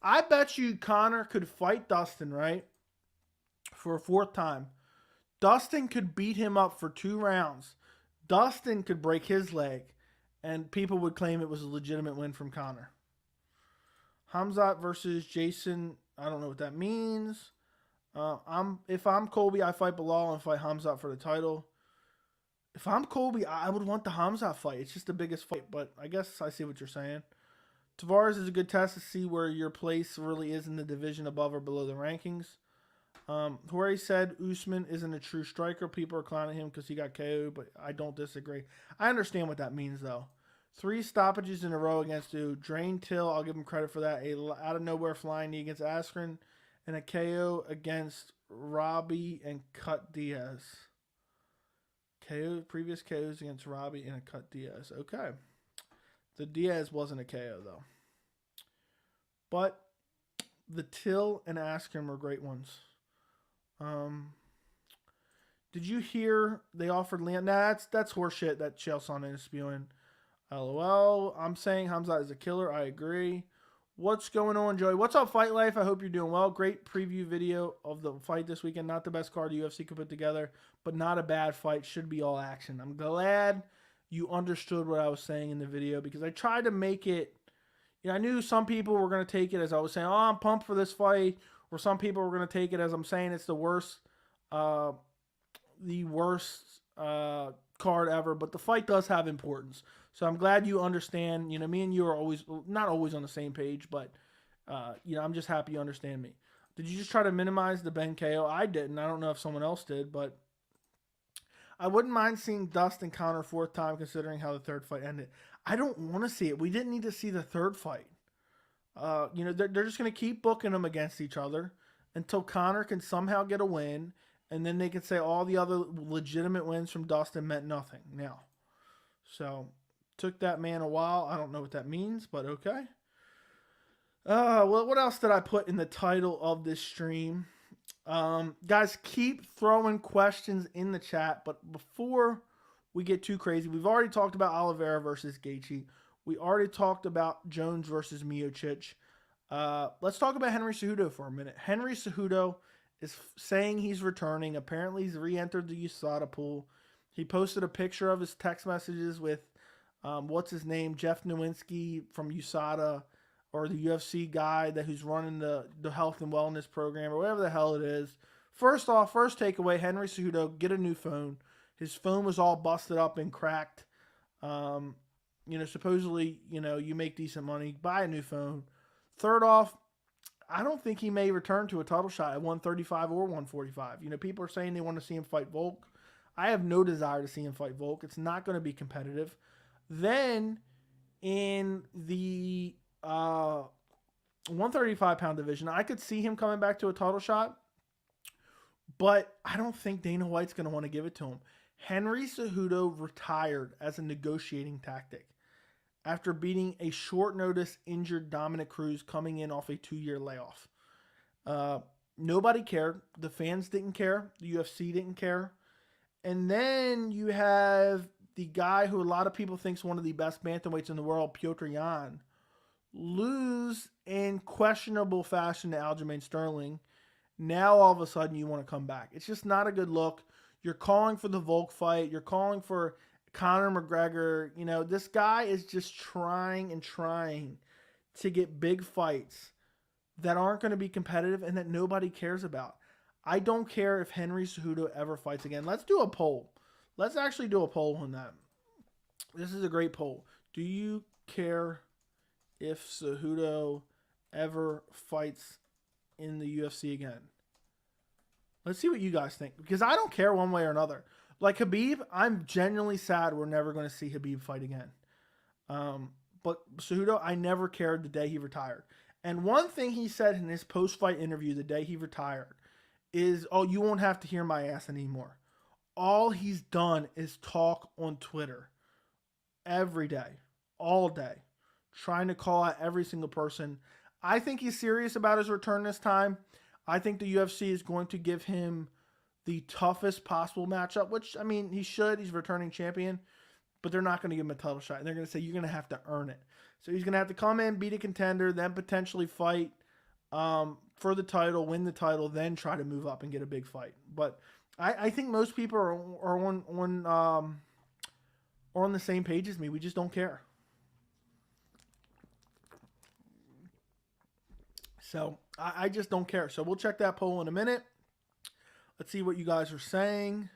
I bet you Conor could fight Dustin, right? For a 4th time. Dustin could beat him up for 2 rounds. Dustin could break his leg. And people would claim it was a legitimate win from Conor. Hamza versus Jason. I don't know what that means. If I'm Colby, I fight Bilal and fight Hamza for the title. If I'm Colby, I would want the Hamza fight. It's just the biggest fight. But I guess I see what you're saying. Tavares is a good test to see where your place really is in the division above or below the rankings. Jorge said Usman isn't a true striker. People are clowning him because he got KO'd, but I don't disagree. I understand what that means, though. 3 stoppages in a row against Drain Till. I'll give him credit for that. A out of nowhere flying knee against Askren. And a KO against Robbie and Cut Diaz. Previous KOs against Robbie and a Cut Diaz. Okay. The Diaz wasn't a KO, though. But the Till and Askren were great ones. Did you hear they offered Leon? Nah, that's horseshit that Chaelson is spewing. LOL. I'm saying Hamza is a killer. I agree. What's going on, Joey? What's up, Fight Life? I hope you're doing well. Great preview video of the fight this weekend. Not the best card the UFC could put together, but not a bad fight. Should be all action. I'm glad you understood what I was saying in the video because I tried to make it. You know, I knew some people were going to take it as I was saying, oh, I'm pumped for this fight. Or some people were going to take it as I'm saying it's the worst card ever. But the fight does have importance. So I'm glad you understand. You know, me and you are always, not always on the same page, but, you know, I'm just happy you understand me. Did you just try to minimize the Ben KO? I didn't. I don't know if someone else did, but I wouldn't mind seeing Dustin Conor 4th time considering how the 3rd fight ended. I don't want to see it. We didn't need to see the 3rd fight. You know, they're just going to keep booking them against each other until Conor can somehow get a win, and then they can say all the other legitimate wins from Dustin meant nothing now. So, took that man a while. I don't know what that means, but okay. Well, what else did I put in the title of this stream? Guys, keep throwing questions in the chat, but before we get too crazy, we've already talked about Oliveira versus Gaethje. We already talked about Jones versus Miocic. Let's talk about Henry Cejudo for a minute. Henry Cejudo is saying he's returning. Apparently, he's re-entered the USADA pool. He posted a picture of his text messages with, what's his name, Jeff Nowinski from USADA, or the UFC guy who's running the health and wellness program, or whatever the hell it is. First takeaway, Henry Cejudo, get a new phone. His phone was all busted up and cracked. You know, supposedly, you know, you make decent money, buy a new phone. Third off, I don't think he may return to a title shot at 135 or 145. You know, people are saying they want to see him fight Volk. I have no desire to see him fight Volk. It's not going to be competitive. Then, in the 135-pound division, I could see him coming back to a title shot, but I don't think Dana White's going to want to give it to him. Henry Cejudo retired as a negotiating tactic after beating a short-notice injured Dominic Cruz coming in off a 2-year layoff. Nobody cared. The fans didn't care. The UFC didn't care. And then you have the guy who a lot of people think is one of the best bantamweights in the world, Petr Yan, lose in questionable fashion to Aljamain Sterling. Now all of a sudden you want to come back. It's just not a good look. You're calling for the Volk fight. You're calling for Conor McGregor. You know, this guy is just trying to get big fights that aren't going to be competitive and that nobody cares about. I don't care if Henry Cejudo ever fights again. Let's do a poll. Let's actually do a poll on that. This is a great poll. Do you care if Cejudo ever fights in the UFC again? Let's see what you guys think, because I don't care one way or another. Like Khabib, I'm genuinely sad we're never going to see Khabib fight again. But Cejudo, I never cared the day he retired. And one thing he said in his post-fight interview the day he retired is, "Oh, you won't have to hear my ass anymore." All he's done is talk on Twitter every day, all day, trying to call out every single person. I think he's serious about his return this time. I think the UFC is going to give him the toughest possible matchup, which, I mean, he should. He's returning champion, but they're not going to give him a title shot. And they're going to say, you're going to have to earn it. So he's going to have to come in, beat a contender, then potentially fight for the title, win the title, then try to move up and get a big fight. But I think most people are on the same page as me. We just don't care. So I just don't care. So we'll check that poll in a minute. Let's see what you guys are saying.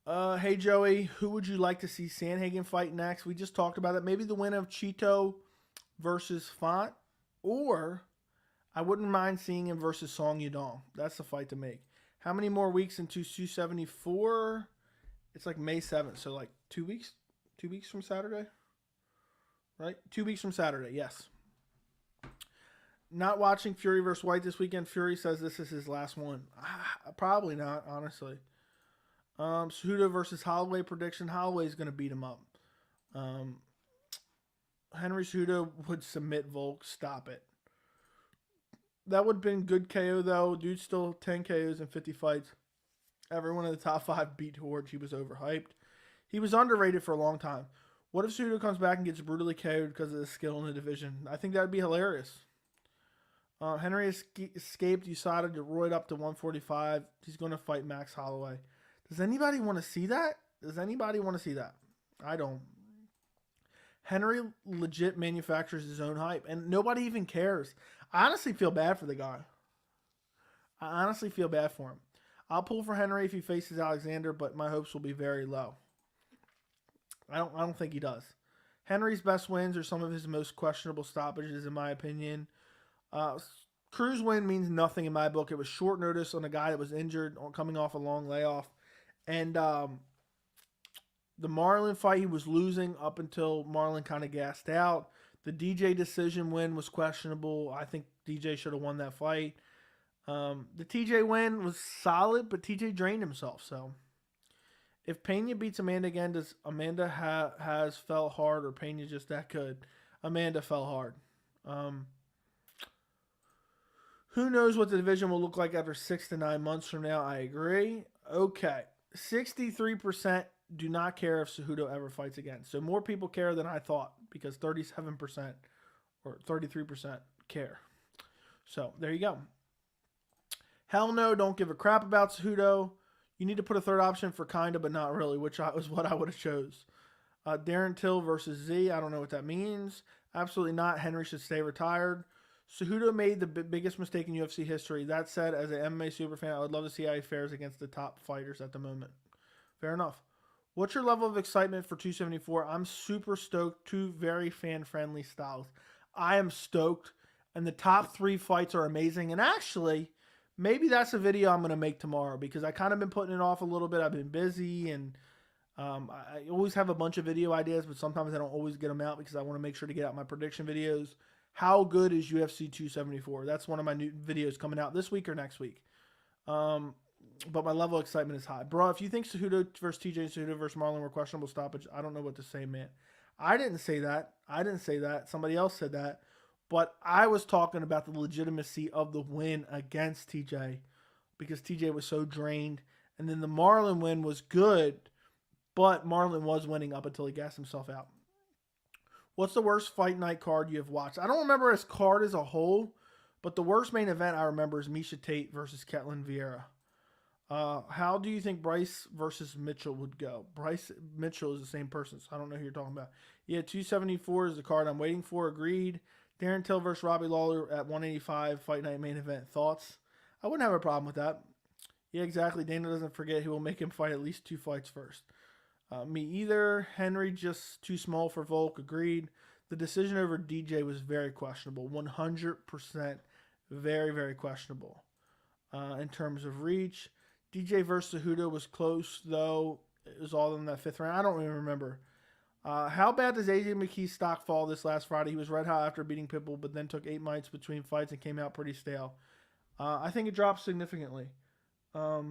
Hey, Joey, who would you like to see Sandhagen fight next? We just talked about it. Maybe the win of Cheeto versus Font. Or I wouldn't mind seeing him versus Song Yadong. That's the fight to make. How many more weeks into 274? It's like May 7th. So like 2 weeks? 2 weeks from Saturday? Right? 2 weeks from Saturday, yes. Not watching Fury versus White this weekend. Fury says this is his last one. Probably not, honestly. Suda versus Holloway prediction. Holloway's going to beat him up. Henry Suda would submit Volk. Stop it. That would have been good KO, though. Dude's still 10 KOs in 50 fights. Everyone in the top 5 beat George. He was overhyped. He was underrated for a long time. What if Suda comes back and gets brutally KO'd because of the skill in the division? I think that would be hilarious. Henry escaped USADA to roid up to 145. He's going to fight Max Holloway. Does anybody want to see that? Does anybody want to see that? I don't. Henry legit manufactures his own hype, and nobody even cares. I honestly feel bad for the guy. I honestly feel bad for him. I'll pull for Henry if he faces Alexander, but my hopes will be very low. I don't think he does. Henry's best wins are some of his most questionable stoppages, in my opinion. Cruz win means nothing in my book. It was short notice on a guy that was injured, coming off a long layoff. And the Marlon fight, he was losing up until Marlon kind of gassed out. The DJ decision win was questionable. I think DJ should have won that fight. The TJ win was solid, but TJ drained himself. So if Pena beats Amanda again, does Amanda has fell hard, or Pena just that good? Amanda fell hard. Who knows what the division will look like after 6 to 9 months from now? I agree. Okay. 63% do not care if Cejudo ever fights again. So more people care than I thought, because 37% or 33% care. So there you go. Hell no, don't give a crap about Cejudo. You need to put a third option for kinda, but not really, which was what I would have chose. Darren Till versus Z. I don't know what that means. Absolutely not. Henry should stay retired. Cejudo made the biggest mistake in UFC history. That said, as an MMA superfan, I would love to see how he fares against the top fighters at the moment. Fair enough. What's your level of excitement for 274? I'm super stoked. 2 very fan-friendly styles. I am stoked, and the top 3 fights are amazing. And actually, maybe that's a video I'm going to make tomorrow, because I kind of been putting it off a little bit. I've been busy, and I always have a bunch of video ideas, but sometimes I don't always get them out because I want to make sure to get out my prediction videos. How good is UFC 274? That's one of my new videos coming out this week or next week. But my level of excitement is high. Bro, if you think Cejudo versus TJ and Cejudo versus Marlon were questionable stoppage, I don't know what to say, man. I didn't say that. Somebody else said that. But I was talking about the legitimacy of the win against TJ, because TJ was so drained. And then the Marlon win was good, but Marlon was winning up until he gassed himself out. What's the worst fight night card you have watched? I don't remember his card as a whole, but the worst main event I remember is Miesha Tate versus Ketlin Vieira. How do you think Bryce versus Mitchell would go? Bryce Mitchell is the same person, so I don't know who you're talking about. Yeah, 274 is the card I'm waiting for. Agreed. Darren Till versus Robbie Lawler at 185, fight night main event. Thoughts? I wouldn't have a problem with that. Yeah, exactly. Dana doesn't forget he will make him fight at least 2 fights first. Me either. Henry just too small for Volk. Agreed. The decision over DJ was very questionable. 100% very, very questionable in terms of reach. DJ versus Cejudo was close, though. It was all in that 5th round. I don't even remember. How bad does AJ McKee's stock fall this last Friday? He was red hot after beating Pitbull, but then took 8 months between fights and came out pretty stale. I think it dropped significantly. I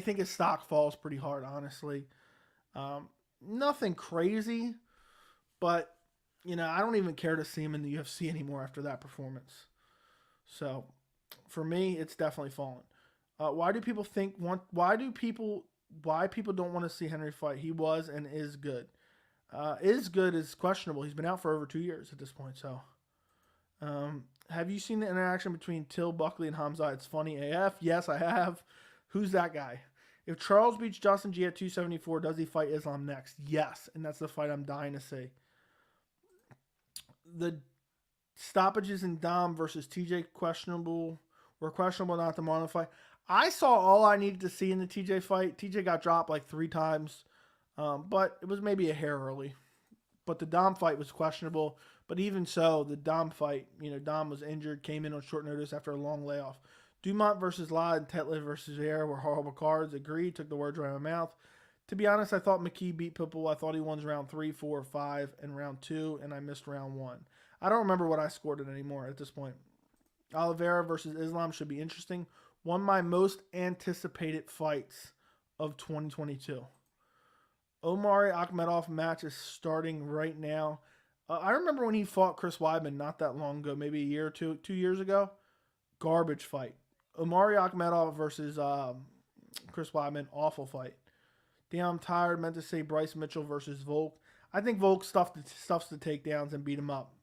think his stock falls pretty hard, honestly. Nothing crazy, but I don't even care to see him in the UFC anymore after that performance. So, for me, it's definitely fallen. Why do people don't want to see Henry fight? He was and is good. Is good is questionable. He's been out for over 2 years at this point. So, have you seen the interaction between Till, Buckley, and Hamza? It's funny AF. Yes, I have. Who's that guy? If Charles beats Justin G at 274, does he fight Islam next? Yes, and that's the fight I'm dying to see. The stoppages in Dom versus TJ were questionable not to modify. I saw all I needed to see in the TJ fight. TJ got dropped like 3 times, but it was maybe a hair early. But the Dom fight was questionable. But even so, the Dom fight, Dom was injured, came in on short notice after a long layoff. Dumont versus La and Tetley versus Air were horrible cards. Agreed, took the words right out of my mouth. To be honest, I thought McKee beat Pitbull. I thought he won round 3, 4, 5, and round 2, and I missed round 1. I don't remember what I scored it anymore at this point. Oliveira versus Islam should be interesting. One of my most anticipated fights of 2022. Omari Akhmedov match is starting right now. I remember when he fought Chris Weidman not that long ago, maybe a year or 2 years ago. Garbage fight. Omari Akhmedov versus Chris Weidman, awful fight. Damn, I'm tired. Meant to say Bryce Mitchell versus Volk. I think Volk stuffs the takedowns and beat him up.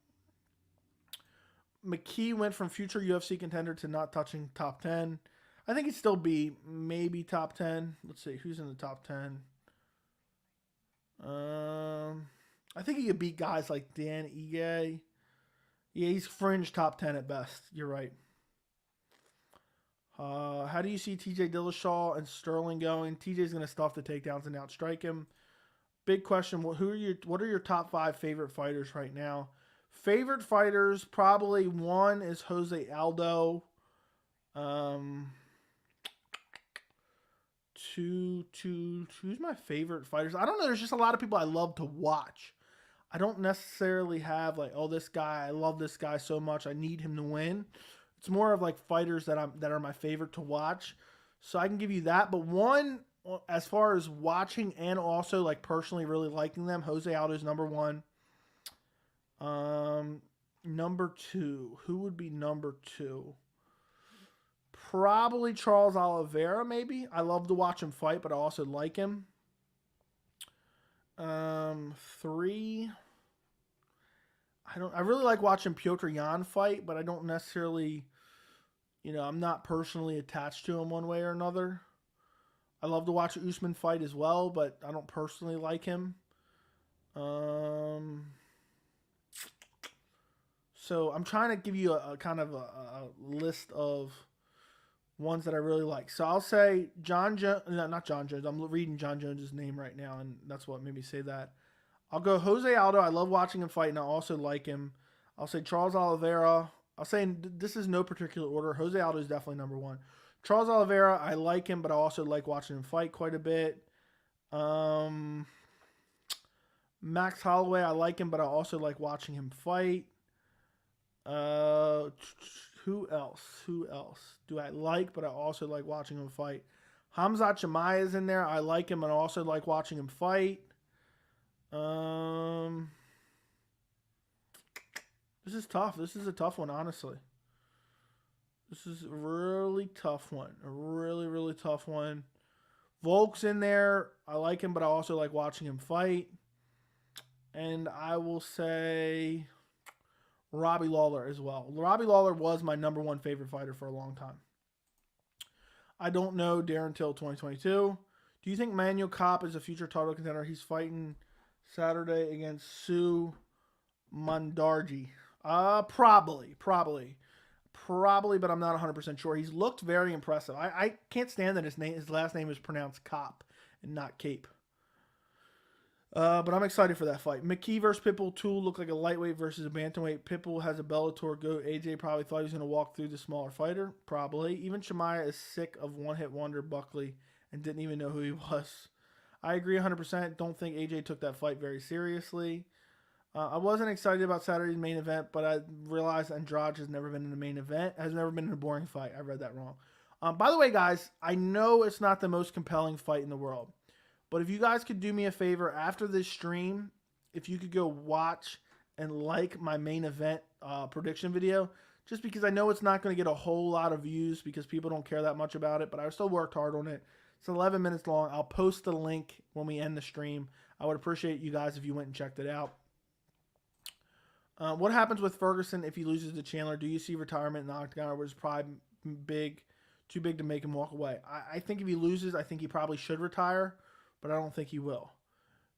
McKee went from future UFC contender to not touching top 10. I think he'd still be maybe top 10. Let's see, who's in the top 10? I think he could beat guys like Dan Ige. Yeah, he's fringe top 10 at best. You're right. How do you see TJ Dillashaw and Sterling going? TJ's going to stuff the takedowns and outstrike him. Big question. What are your top 5 favorite fighters right now? Favorite fighters, probably 1 is Jose Aldo. 2, who's my favorite fighters? I don't know. There's just a lot of people I love to watch. I don't necessarily have like, oh, this guy, I love this guy so much, I need him to win. It's more of like fighters that are my favorite to watch. So I can give you that. But 1, as far as watching and also like personally really liking them, Jose Aldo is number 1. Number 2. Who would be number 2? Probably Charles Oliveira, maybe. I love to watch him fight, but I also like him. 3. I really like watching Petr Yan fight, but I don't necessarily, I'm not personally attached to him one way or another. I love to watch Usman fight as well, but I don't personally like him. So I'm trying to give you a kind of a list of ones that I really like. So I'll say not Jon Jones. I'm reading Jon Jones' name right now, and that's what made me say that. I'll go Jose Aldo. I love watching him fight, and I also like him. I'll say Charles Oliveira. I'll say this is no particular order. Jose Aldo is definitely number 1. Charles Oliveira, I like him, but I also like watching him fight quite a bit. Max Holloway, I like him, but I also like watching him fight. Who else do I like, but I also like watching him fight? Hamza Chimaev is in there. I like him, and I also like watching him fight. This is tough. This is a tough one, honestly. This is a really tough one. A really, really tough one. Volk's in there. I like him, but I also like watching him fight. And I will say Robbie Lawler as well. Robbie Lawler was my number 1 favorite fighter for a long time. I don't know Darren Till 2022. Do you think Manuel Kopp is a future title contender? He's fighting Saturday against Sue Mandarji. Probably. Probably, but I'm not 100% sure. He's looked very impressive. I can't stand that his last name is pronounced Cop and not Cape. But I'm excited for that fight. McKee versus Pitbull 2 looked like a lightweight versus a bantamweight. Pitbull has a Bellator goat. AJ probably thought he was going to walk through the smaller fighter. Probably. Even Chimaev is sick of one-hit wonder Buckley and didn't even know who he was. I agree 100%. Don't think AJ took that fight very seriously. I wasn't excited about Saturday's main event, but I realized Andrade has never been in a main event. Has never been in a boring fight. I read that wrong. By the way, guys, I know it's not the most compelling fight in the world. But if you guys could do me a favor after this stream, if you could go watch and like my main event prediction video, just because I know it's not going to get a whole lot of views because people don't care that much about it, but I still worked hard on it. It's 11 minutes long. I'll post the link when we end the stream. I would appreciate you guys if you went and checked it out. What happens with Ferguson if he loses to Chandler? Do you see retirement in the octagon, or was probably too big to make him walk away? I think if he loses, I think he probably should retire, but I don't think he will.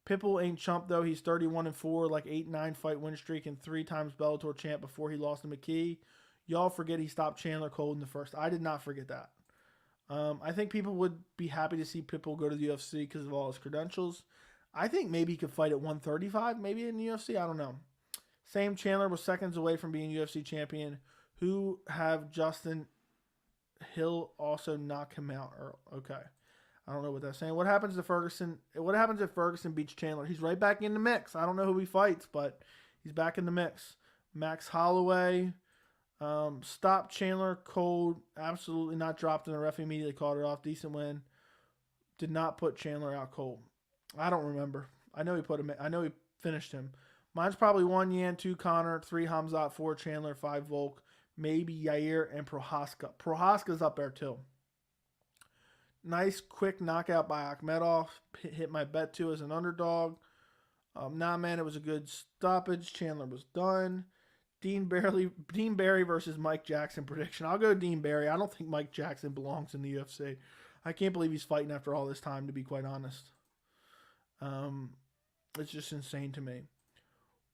Pitbull ain't chump, though. He's 31-4, like 8-9 fight win streak, and 3 times Bellator champ before he lost to McKee. Y'all forget he stopped Chandler cold in the first. I did not forget that. I think people would be happy to see Pitbull go to the UFC because of all his credentials. I think maybe he could fight at 135, maybe in the UFC. I don't know. Same Chandler was seconds away from being UFC champion. Who have Justin Hill also knock him out? Okay. I don't know what that's saying. What happens to Ferguson? What happens if Ferguson beats Chandler? He's right back in the mix. I don't know who he fights, but he's back in the mix. Max Holloway. Stop Chandler cold. Absolutely not dropped in the ref. Immediately called it off. Decent win. Did not put Chandler out cold. I don't remember. I know he put him. I know he finished him. Mine's probably 1 Yan, 2 Connor, 3 Hamza, 4 Chandler, 5 Volk, maybe Yair and Prohaska. Prohaska's up there too. Nice quick knockout by Akhmedov. Hit my bet too as an underdog. Nah, man, it was a good stoppage. Chandler was done. Dean Barry versus Mike Jackson prediction. I'll go Dean Barry. I don't think Mike Jackson belongs in the UFC. I can't believe he's fighting after all this time, to be quite honest. It's just insane to me.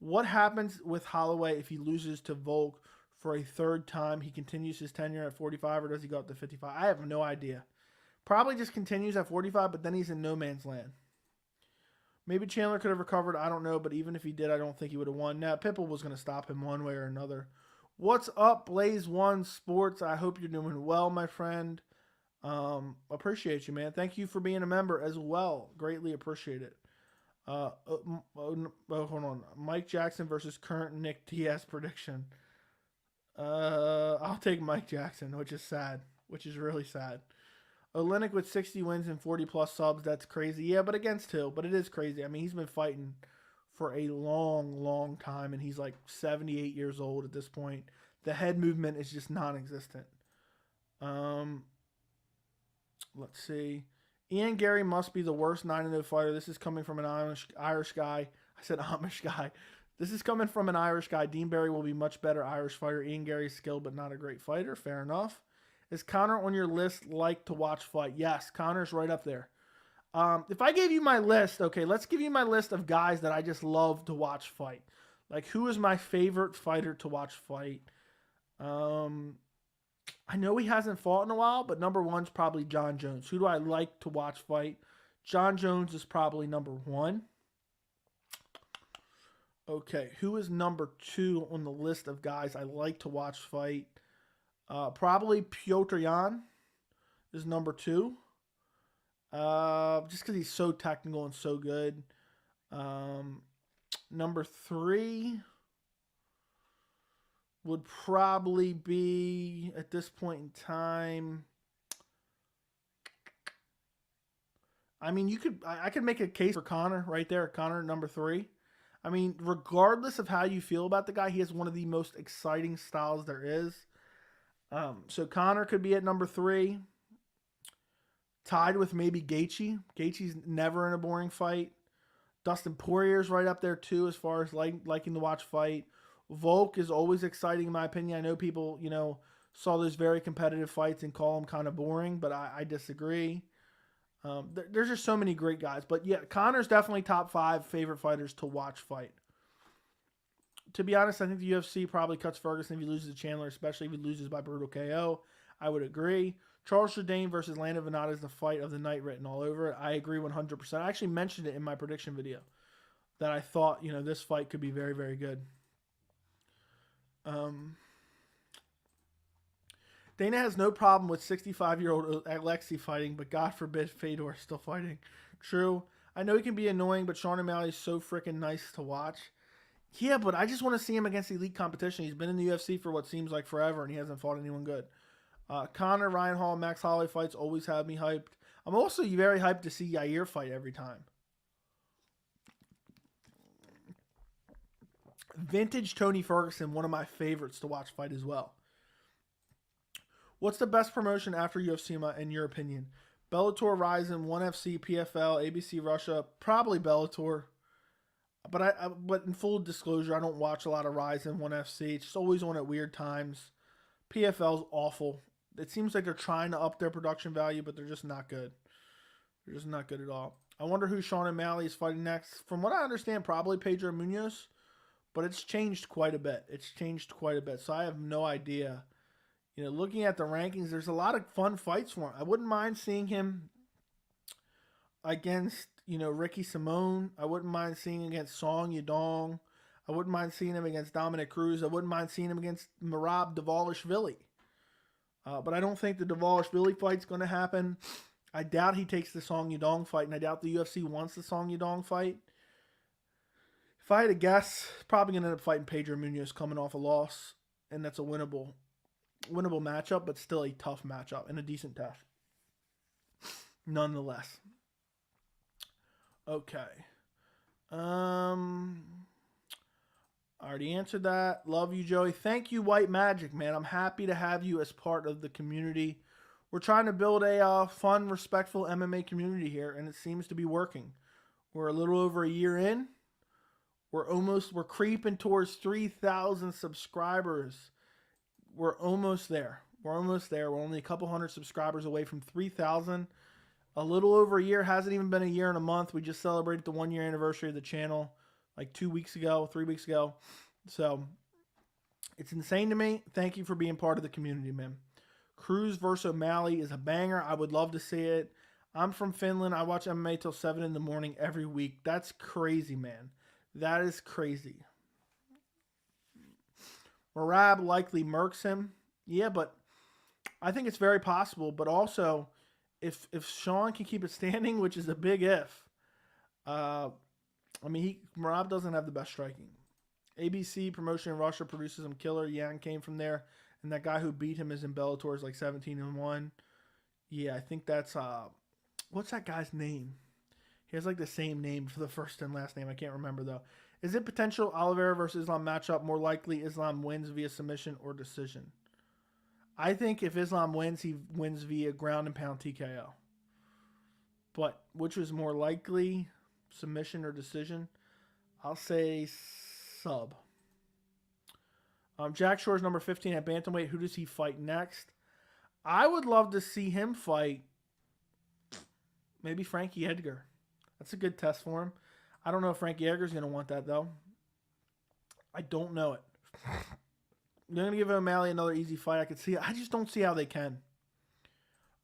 What happens with Holloway if he loses to Volk for a third time? He continues his tenure at 45, or does he go up to 55? I have no idea. Probably just continues at 45, but then he's in no man's land. Maybe Chandler could have recovered. I don't know, but even if he did, I don't think he would have won. Now, Pitbull was going to stop him one way or another. What's up, Blaze One Sports? I hope you're doing well, my friend. Appreciate you, man. Thank you for being a member as well. Greatly appreciate it. Hold on. Mike Jackson versus current Nick Diaz prediction. I'll take Mike Jackson, which is sad. Which is really sad. Olenek with 60 wins and 40-plus subs. That's crazy. Yeah, but against Hill. But it is crazy. I mean, he's been fighting for a long, long time, and he's like 78 years old at this point. The head movement is just non-existent. Let's see. Ian Gary must be the worst 9-0 fighter. This is coming from an Irish guy. I said Amish guy. This is coming from an Irish guy. Dean Barry will be much better Irish fighter. Ian Gary's skilled but not a great fighter. Fair enough. Is Connor on your list like to watch fight? Yes, Connor's right up there. If I gave you my list, okay, let's give you my list of guys that I just love to watch fight. Like, who is my favorite fighter to watch fight? I know he hasn't fought in a while, but number one's probably Jon Jones. Who do I like to watch fight? Jon Jones is probably number one. Okay, who is number 2 on the list of guys I like to watch fight? Probably Petr Yan is number 2. Just because he's so technical and so good. Number 3 would probably be, at this point in time, I mean, I could make a case for Connor right there. Connor, number 3. I mean, regardless of how you feel about the guy, he has one of the most exciting styles there is. So Connor could be at number 3. Tied with maybe Gaethje. Gaethje's never in a boring fight. Dustin Poirier's right up there too as far as liking to watch fight. Volk is always exciting in my opinion. I know people, saw those very competitive fights and call them kind of boring, but I disagree. There's just so many great guys. But yeah, Connor's definitely top 5 favorite fighters to watch fight. To be honest, I think the UFC probably cuts Ferguson if he loses to Chandler, especially if he loses by brutal KO. I would agree. Charles Jourdain versus Landon Venata is the fight of the night written all over it. I agree 100%. I actually mentioned it in my prediction video that I thought, this fight could be very, very good. Dana has no problem with 65-year-old Alexi fighting, but God forbid Fedor still fighting. True. I know he can be annoying, but Sean O'Malley is so freaking nice to watch. Yeah, but I just want to see him against elite competition. He's been in the UFC for what seems like forever, and he hasn't fought anyone good. Connor, Ryan Hall, Max Holloway fights always have me hyped. I'm also very hyped to see Yair fight every time. Vintage Tony Ferguson, one of my favorites to watch fight as well. What's the best promotion after UFC, in your opinion? Bellator, Rizin, 1FC, PFL, ABC Russia, probably Bellator. But in full disclosure, I don't watch a lot of Rizin, 1FC. It's just always on at weird times. PFL's awful. It seems like they're trying to up their production value, but they're just not good. They're just not good at all. I wonder who Sean O'Malley is fighting next. From what I understand, probably Pedro Munoz, but it's changed quite a bit. So I have no idea. Looking at the rankings, there's a lot of fun fights for him. I wouldn't mind seeing him against, Ricky Simone. I wouldn't mind seeing him against Song Yadong. I wouldn't mind seeing him against Dominic Cruz. I wouldn't mind seeing him against Merab Dvalishvili. But I don't think the Dvalishvili fight's going to happen. I doubt he takes the Song Yadong fight, and I doubt the UFC wants the Song Yadong fight. If I had to guess, probably going to end up fighting Pedro Munoz coming off a loss, and that's a winnable matchup, but still a tough matchup and a decent test. Nonetheless. Okay. I already answered that. Love you, Joey. Thank you, White Magic, man. I'm happy to have you as part of the community. We're trying to build a fun, respectful MMA community here, and it seems to be working. We're a little over a year in. We're creeping towards 3,000 subscribers. We're almost there. We're only a couple hundred subscribers away from 3,000. A little over a year. Hasn't even been a year and a month. We just celebrated the 1-year anniversary of the channel like 3 weeks ago. So it's insane to me. Thank you for being part of the community, man. Cruz versus O'Malley is a banger. I would love to see it. I'm from Finland. I watch MMA till 7 in the morning every week. That's crazy, man. That is crazy. Merab likely murks him. Yeah, but I think it's very possible. But also, if Sean can keep it standing, which is a big if, Merab doesn't have the best striking. ABC promotion in Russia produces him killer. Yan came from there. And that guy who beat him is in Bellator is like 17-1. Yeah, I think that's, what's that guy's name? He has like the same name for the first and last name. I can't remember though. Is it potential Oliveira versus Islam matchup? More likely Islam wins via submission or decision. I think if Islam wins, he wins via ground and pound TKO. But which was more likely, submission or decision? I'll say sub. Jack Shore's number 15 at bantamweight. Who does he fight next? I would love to see him fight maybe Frankie Edgar. That's a good test for him. I don't know if Frankie Edgar's going to want that, though. I don't know it. They're going to give O'Malley another easy fight. I could see it. I just don't see how they can.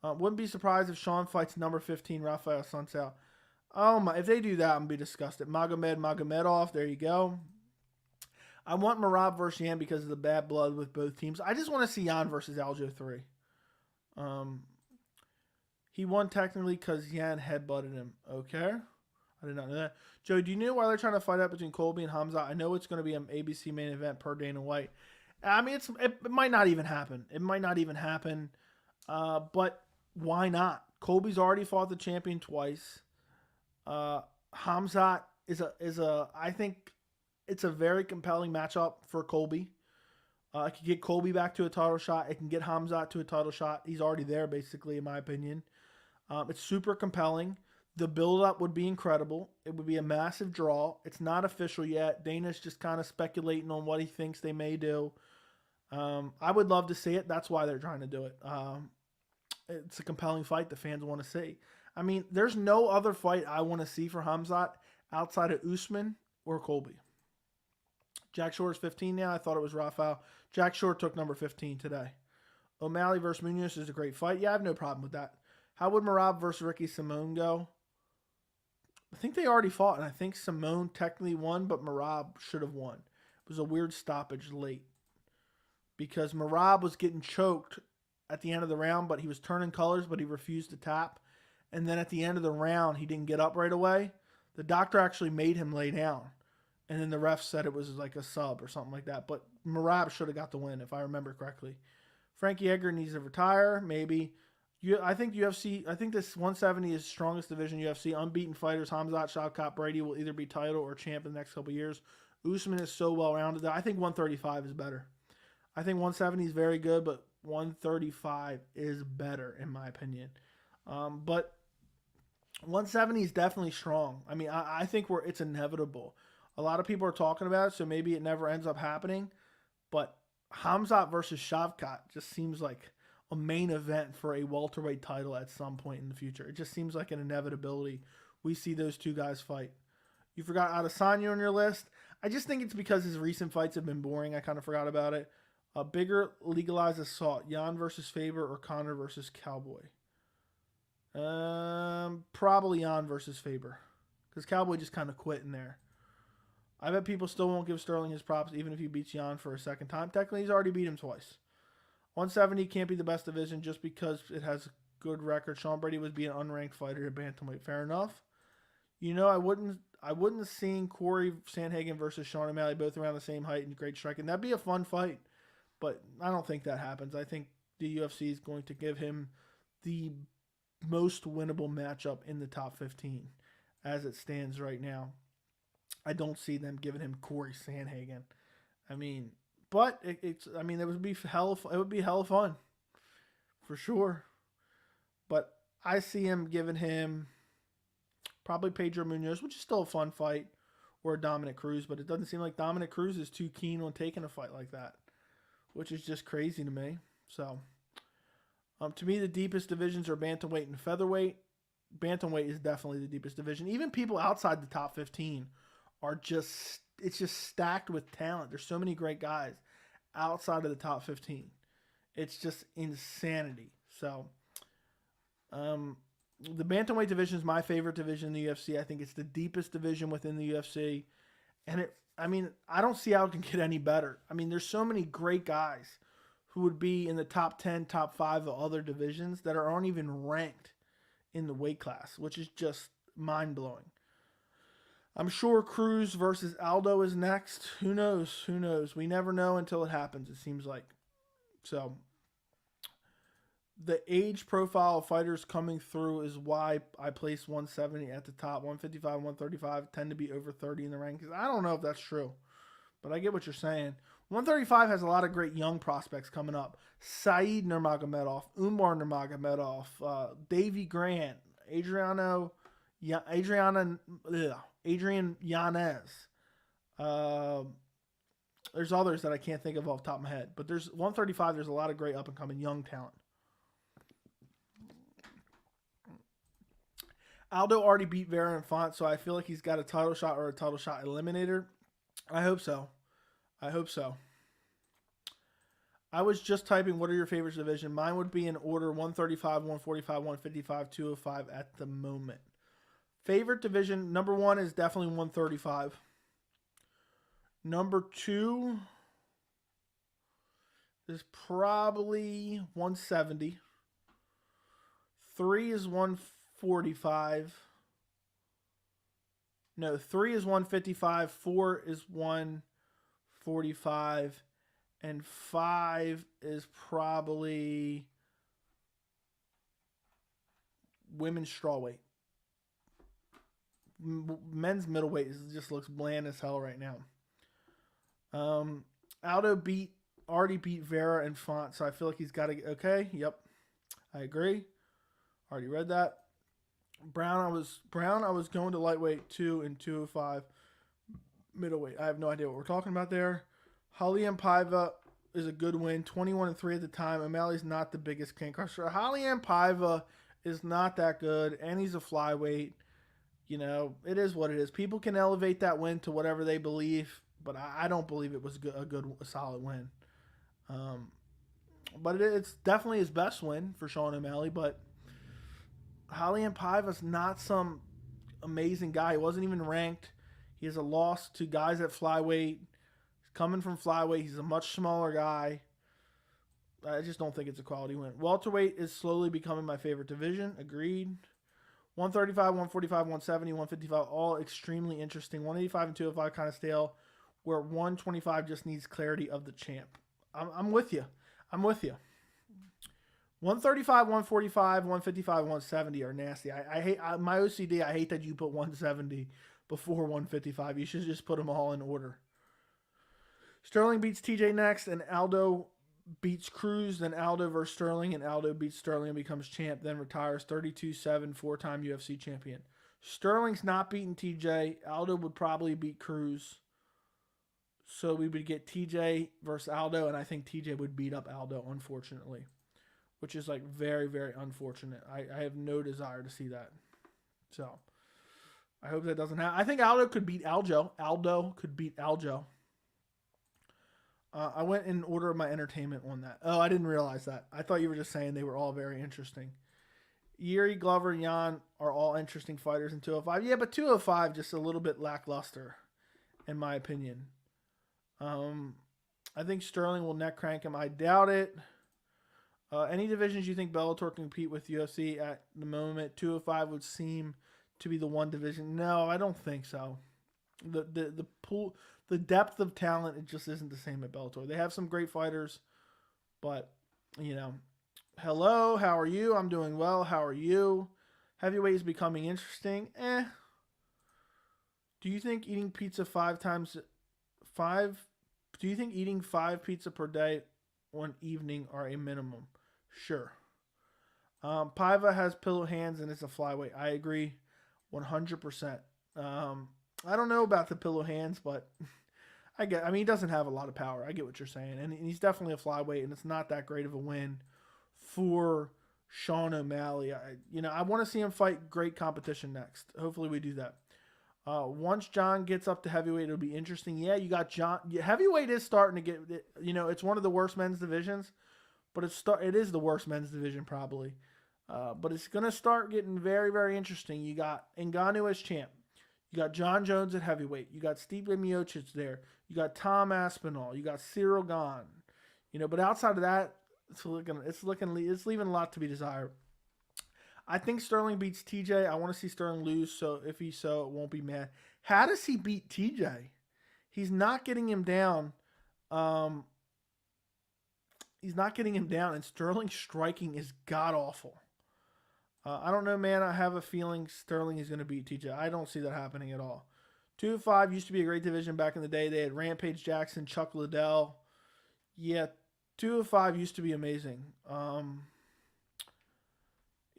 Wouldn't be surprised if Sean fights number 15, Rafael Sunsao. Oh, my. If they do that, I'm going to be disgusted. Magomedov. There you go. I want Merab versus Yan because of the bad blood with both teams. I just want to see Yan versus Aljo 3. He won technically because Yan headbutted him. Okay. I did not know that. Joey, do you know why they're trying to fight out between Colby and Hamza? I know it's going to be an ABC main event per Dana White. I mean, it might not even happen. But why not? Colby's already fought the champion twice. Hamza is I think it's a very compelling matchup for Colby. It can get Colby back to a title shot. It can get Hamza to a title shot. He's already there, basically, in my opinion. It's super compelling. The build-up would be incredible. It would be a massive draw. It's not official yet. Dana's just kind of speculating on what he thinks they may do. I would love to see it. That's why they're trying to do it. It's a compelling fight the fans want to see. I mean, there's no other fight I want to see for Hamzat outside of Usman or Colby. Jack Shore is 15 now. I thought it was Rafael. Jack Shore took number 15 today. O'Malley versus Munoz is a great fight. Yeah, I have no problem with that. How would Merab versus Ricky Simone go? I think they already fought, and I think Simone technically won, but Merab should have won. It was a weird stoppage late because Merab was getting choked at the end of the round, but he was turning colors, but he refused to tap. And then at the end of the round, he didn't get up right away. The doctor actually made him lay down. And then the ref said it was like a sub or something like that. But Merab should have got the win, if I remember correctly. Frankie Edgar needs to retire, maybe. I think UFC, I think this 170 is strongest division UFC. Unbeaten fighters, Hamza, Shavkat, Brady will either be title or champ in the next couple of years. Usman is so well-rounded that I think 135 is better. I think 170 is very good, but 135 is better, in my opinion. But 170 is definitely strong. I mean, I think it's inevitable. A lot of people are talking about it, so maybe it never ends up happening. But Hamza versus Shavkat just seems like a main event for a welterweight title at some point in the future. It just seems like an inevitability. We see those two guys fight. You forgot Adesanya on your list. I just think it's because his recent fights have been boring. I kind of forgot about it. A bigger legalized assault. Jan versus Faber or Conor versus Cowboy? Probably Jan versus Faber. Because Cowboy just kind of quit in there. I bet people still won't give Sterling his props even if he beats Jan for a second time. Technically, he's already beat him twice. 170 can't be the best division just because it has a good record. Sean Brady was being an unranked fighter at bantamweight. Fair enough. You know, I wouldn't have seen Corey Sandhagen versus Sean O'Malley both around the same height and great striking. That'd be a fun fight, but I don't think that happens. I think the UFC is going to give him the most winnable matchup in the top 15 as it stands right now. I don't see them giving him Corey Sandhagen. I mean, but it would be hella fun for sure. But I see him giving him probably Pedro Munoz, which is still a fun fight, or Dominic Cruz. But it doesn't seem like Dominic Cruz is too keen on taking a fight like that, which is just crazy to me. So, to me, the deepest divisions are bantamweight and featherweight. Bantamweight is definitely the deepest division. Even people outside the top 15 are just stacked with talent. There's so many great guys outside of the top 15. It's just insanity. So, the bantamweight division is my favorite division in the UFC. I think it's the deepest division within the UFC. And I don't see how it can get any better. I mean, there's so many great guys who would be in the top 10, top 5 of other divisions that aren't even ranked in the weight class, which is just mind-blowing. I'm sure Cruz versus Aldo is next. Who knows? Who knows? We never know until it happens, it seems like. So, the age profile of fighters coming through is why I place 170 at the top. 155, 135 tend to be over 30 in the rankings. I don't know if that's true, but I get what you're saying. 135 has a lot of great young prospects coming up. Saeed Nurmagomedov, Umar Nurmagomedov, Davey Grant, Adrian Yanez. There's others that I can't think of off the top of my head. But there's 135, there's a lot of great up-and-coming young talent. Aldo already beat Vera and Font, so I feel like he's got a title shot or a title shot eliminator. I hope so. I was just typing, what are your favorite division? Mine would be in order 135, 145, 155, 205 at the moment. Favorite division, number 1 is definitely 135. Number 2 is probably 170. 3 is 145. No, 3 is 155. 4 is 145. And 5 is probably women's strawweight. Men's middleweight just looks bland as hell right now. Aldo already beat Vera and Font, so I feel like he's got to. Okay, yep, I agree. Already read that. Brown, I was going to lightweight 2 and 205. Middleweight, I have no idea what we're talking about there. Holly and Paiva is a good win, 21-3 at the time. O'Malley's not the biggest king crusher. Holly and Paiva is not that good, and he's a flyweight. You know, it is what it is. People can elevate that win to whatever they believe, but I don't believe it was a solid win. But it's definitely his best win for Sean O'Malley. But Raulian Paiva's not some amazing guy. He wasn't even ranked. He has a loss to guys at flyweight. He's coming from flyweight. He's a much smaller guy. I just don't think it's a quality win. Welterweight is slowly becoming my favorite division. Agreed. 135, 145, 170, 155, all extremely interesting. 185 and 205 kind of stale, where 125 just needs clarity of the champ. I'm with you. 135, 145, 155, 170 are nasty. I hate my OCD. I hate that you put 170 before 155. You should just put them all in order. Sterling beats TJ next, and Aldo beats Cruz, then Aldo versus Sterling, and Aldo beats Sterling and becomes champ, then retires 32-7, four-time UFC champion. Sterling's not beating TJ. Aldo would probably beat Cruz. So we would get TJ versus Aldo, and I think TJ would beat up Aldo, unfortunately, which is like very, very unfortunate. I have no desire to see that. So I hope that doesn't happen. I think Aldo could beat Aljo. Aldo could beat Aljo. I went in order of my entertainment on that. Oh, I didn't realize that. I thought you were just saying they were all very interesting. Yuri, Glover, and Jan are all interesting fighters in 205. Yeah, but 205 just a little bit lackluster, in my opinion. I think Sterling will neck crank him. I doubt it. Any divisions you think Bellator can compete with UFC at the moment? 205 would seem to be the one division. No, I don't think so. The pool, the depth of talent, it just isn't the same at Bellator. They have some great fighters, but hello, how are you? I'm doing well. How are you? Heavyweight is becoming interesting. Do you think eating pizza do you think eating 5 pizza per day one evening are a minimum? Sure. Paiva has pillow hands and it's a flyweight. I agree 100%. I don't know about the pillow hands, but he doesn't have a lot of power. I get what you're saying. And he's definitely a flyweight, and it's not that great of a win for Sean O'Malley. I want to see him fight great competition next. Hopefully we do that. Once Jon gets up to heavyweight, it'll be interesting. Yeah, you got Jon. Heavyweight is starting to get, it's one of the worst men's divisions, but it is the worst men's division probably. But it's going to start getting very, very interesting. You got Ngannou as champ. You got Jon Jones at heavyweight. You got Stipe Miocic there. You got Tom Aspinall. You got Cyril Gane. But outside of that, it's leaving a lot to be desired. I think Sterling beats TJ. I want to see Sterling lose, so if it won't be mad. How does he beat TJ? He's not getting him down. And Sterling's striking is god-awful. I don't know, man. I have a feeling Sterling is going to beat TJ. I don't see that happening at all. 205 used to be a great division back in the day. They had Rampage Jackson, Chuck Liddell. Yeah, 205 used to be amazing.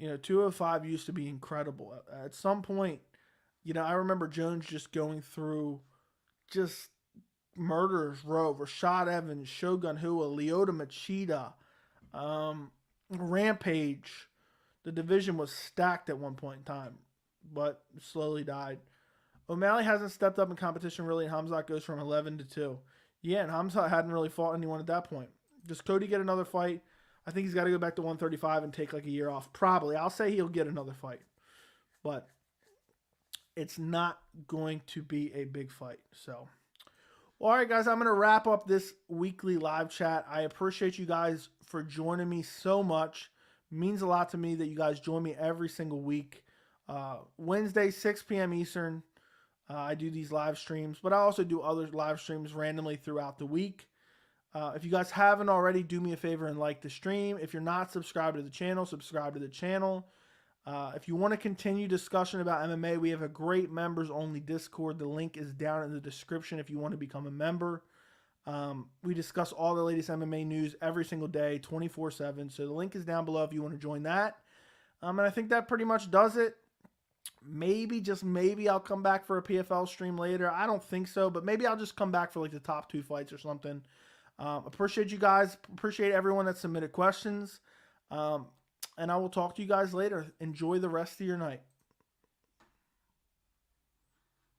205 used to be incredible. At some point, I remember Jones just going through just murderers row. Rashad Evans, Shogun Hua, Lyoto Machida, Rampage. The division was stacked at one point in time, but slowly died. O'Malley hasn't stepped up in competition really, and Hamza goes from 11 to 2. Yeah, and Hamza hadn't really fought anyone at that point. Does Cody get another fight? I think he's got to go back to 135 and take like a year off. Probably. I'll say he'll get another fight. But it's not going to be a big fight. So, all right, guys, I'm going to wrap up this weekly live chat. I appreciate you guys for joining me so much. It means a lot to me that you guys join me every single week. Wednesday, 6 p.m. Eastern, I do these live streams. But I also do other live streams randomly throughout the week. If you guys haven't already, do me a favor and like the stream. If you're not subscribed to the channel, subscribe to the channel. If you want to continue discussion about MMA, we have a great members-only Discord. The link is down in the description if you want to become a member. We discuss all the latest MMA news every single day, 24/7. So the link is down below if you want to join that. And I think that pretty much does it. Maybe, just maybe, I'll come back for a PFL stream later. I don't think so, but maybe I'll just come back for like the top 2 fights or something. Appreciate you guys. Appreciate everyone that submitted questions. And I will talk to you guys later. Enjoy the rest of your night.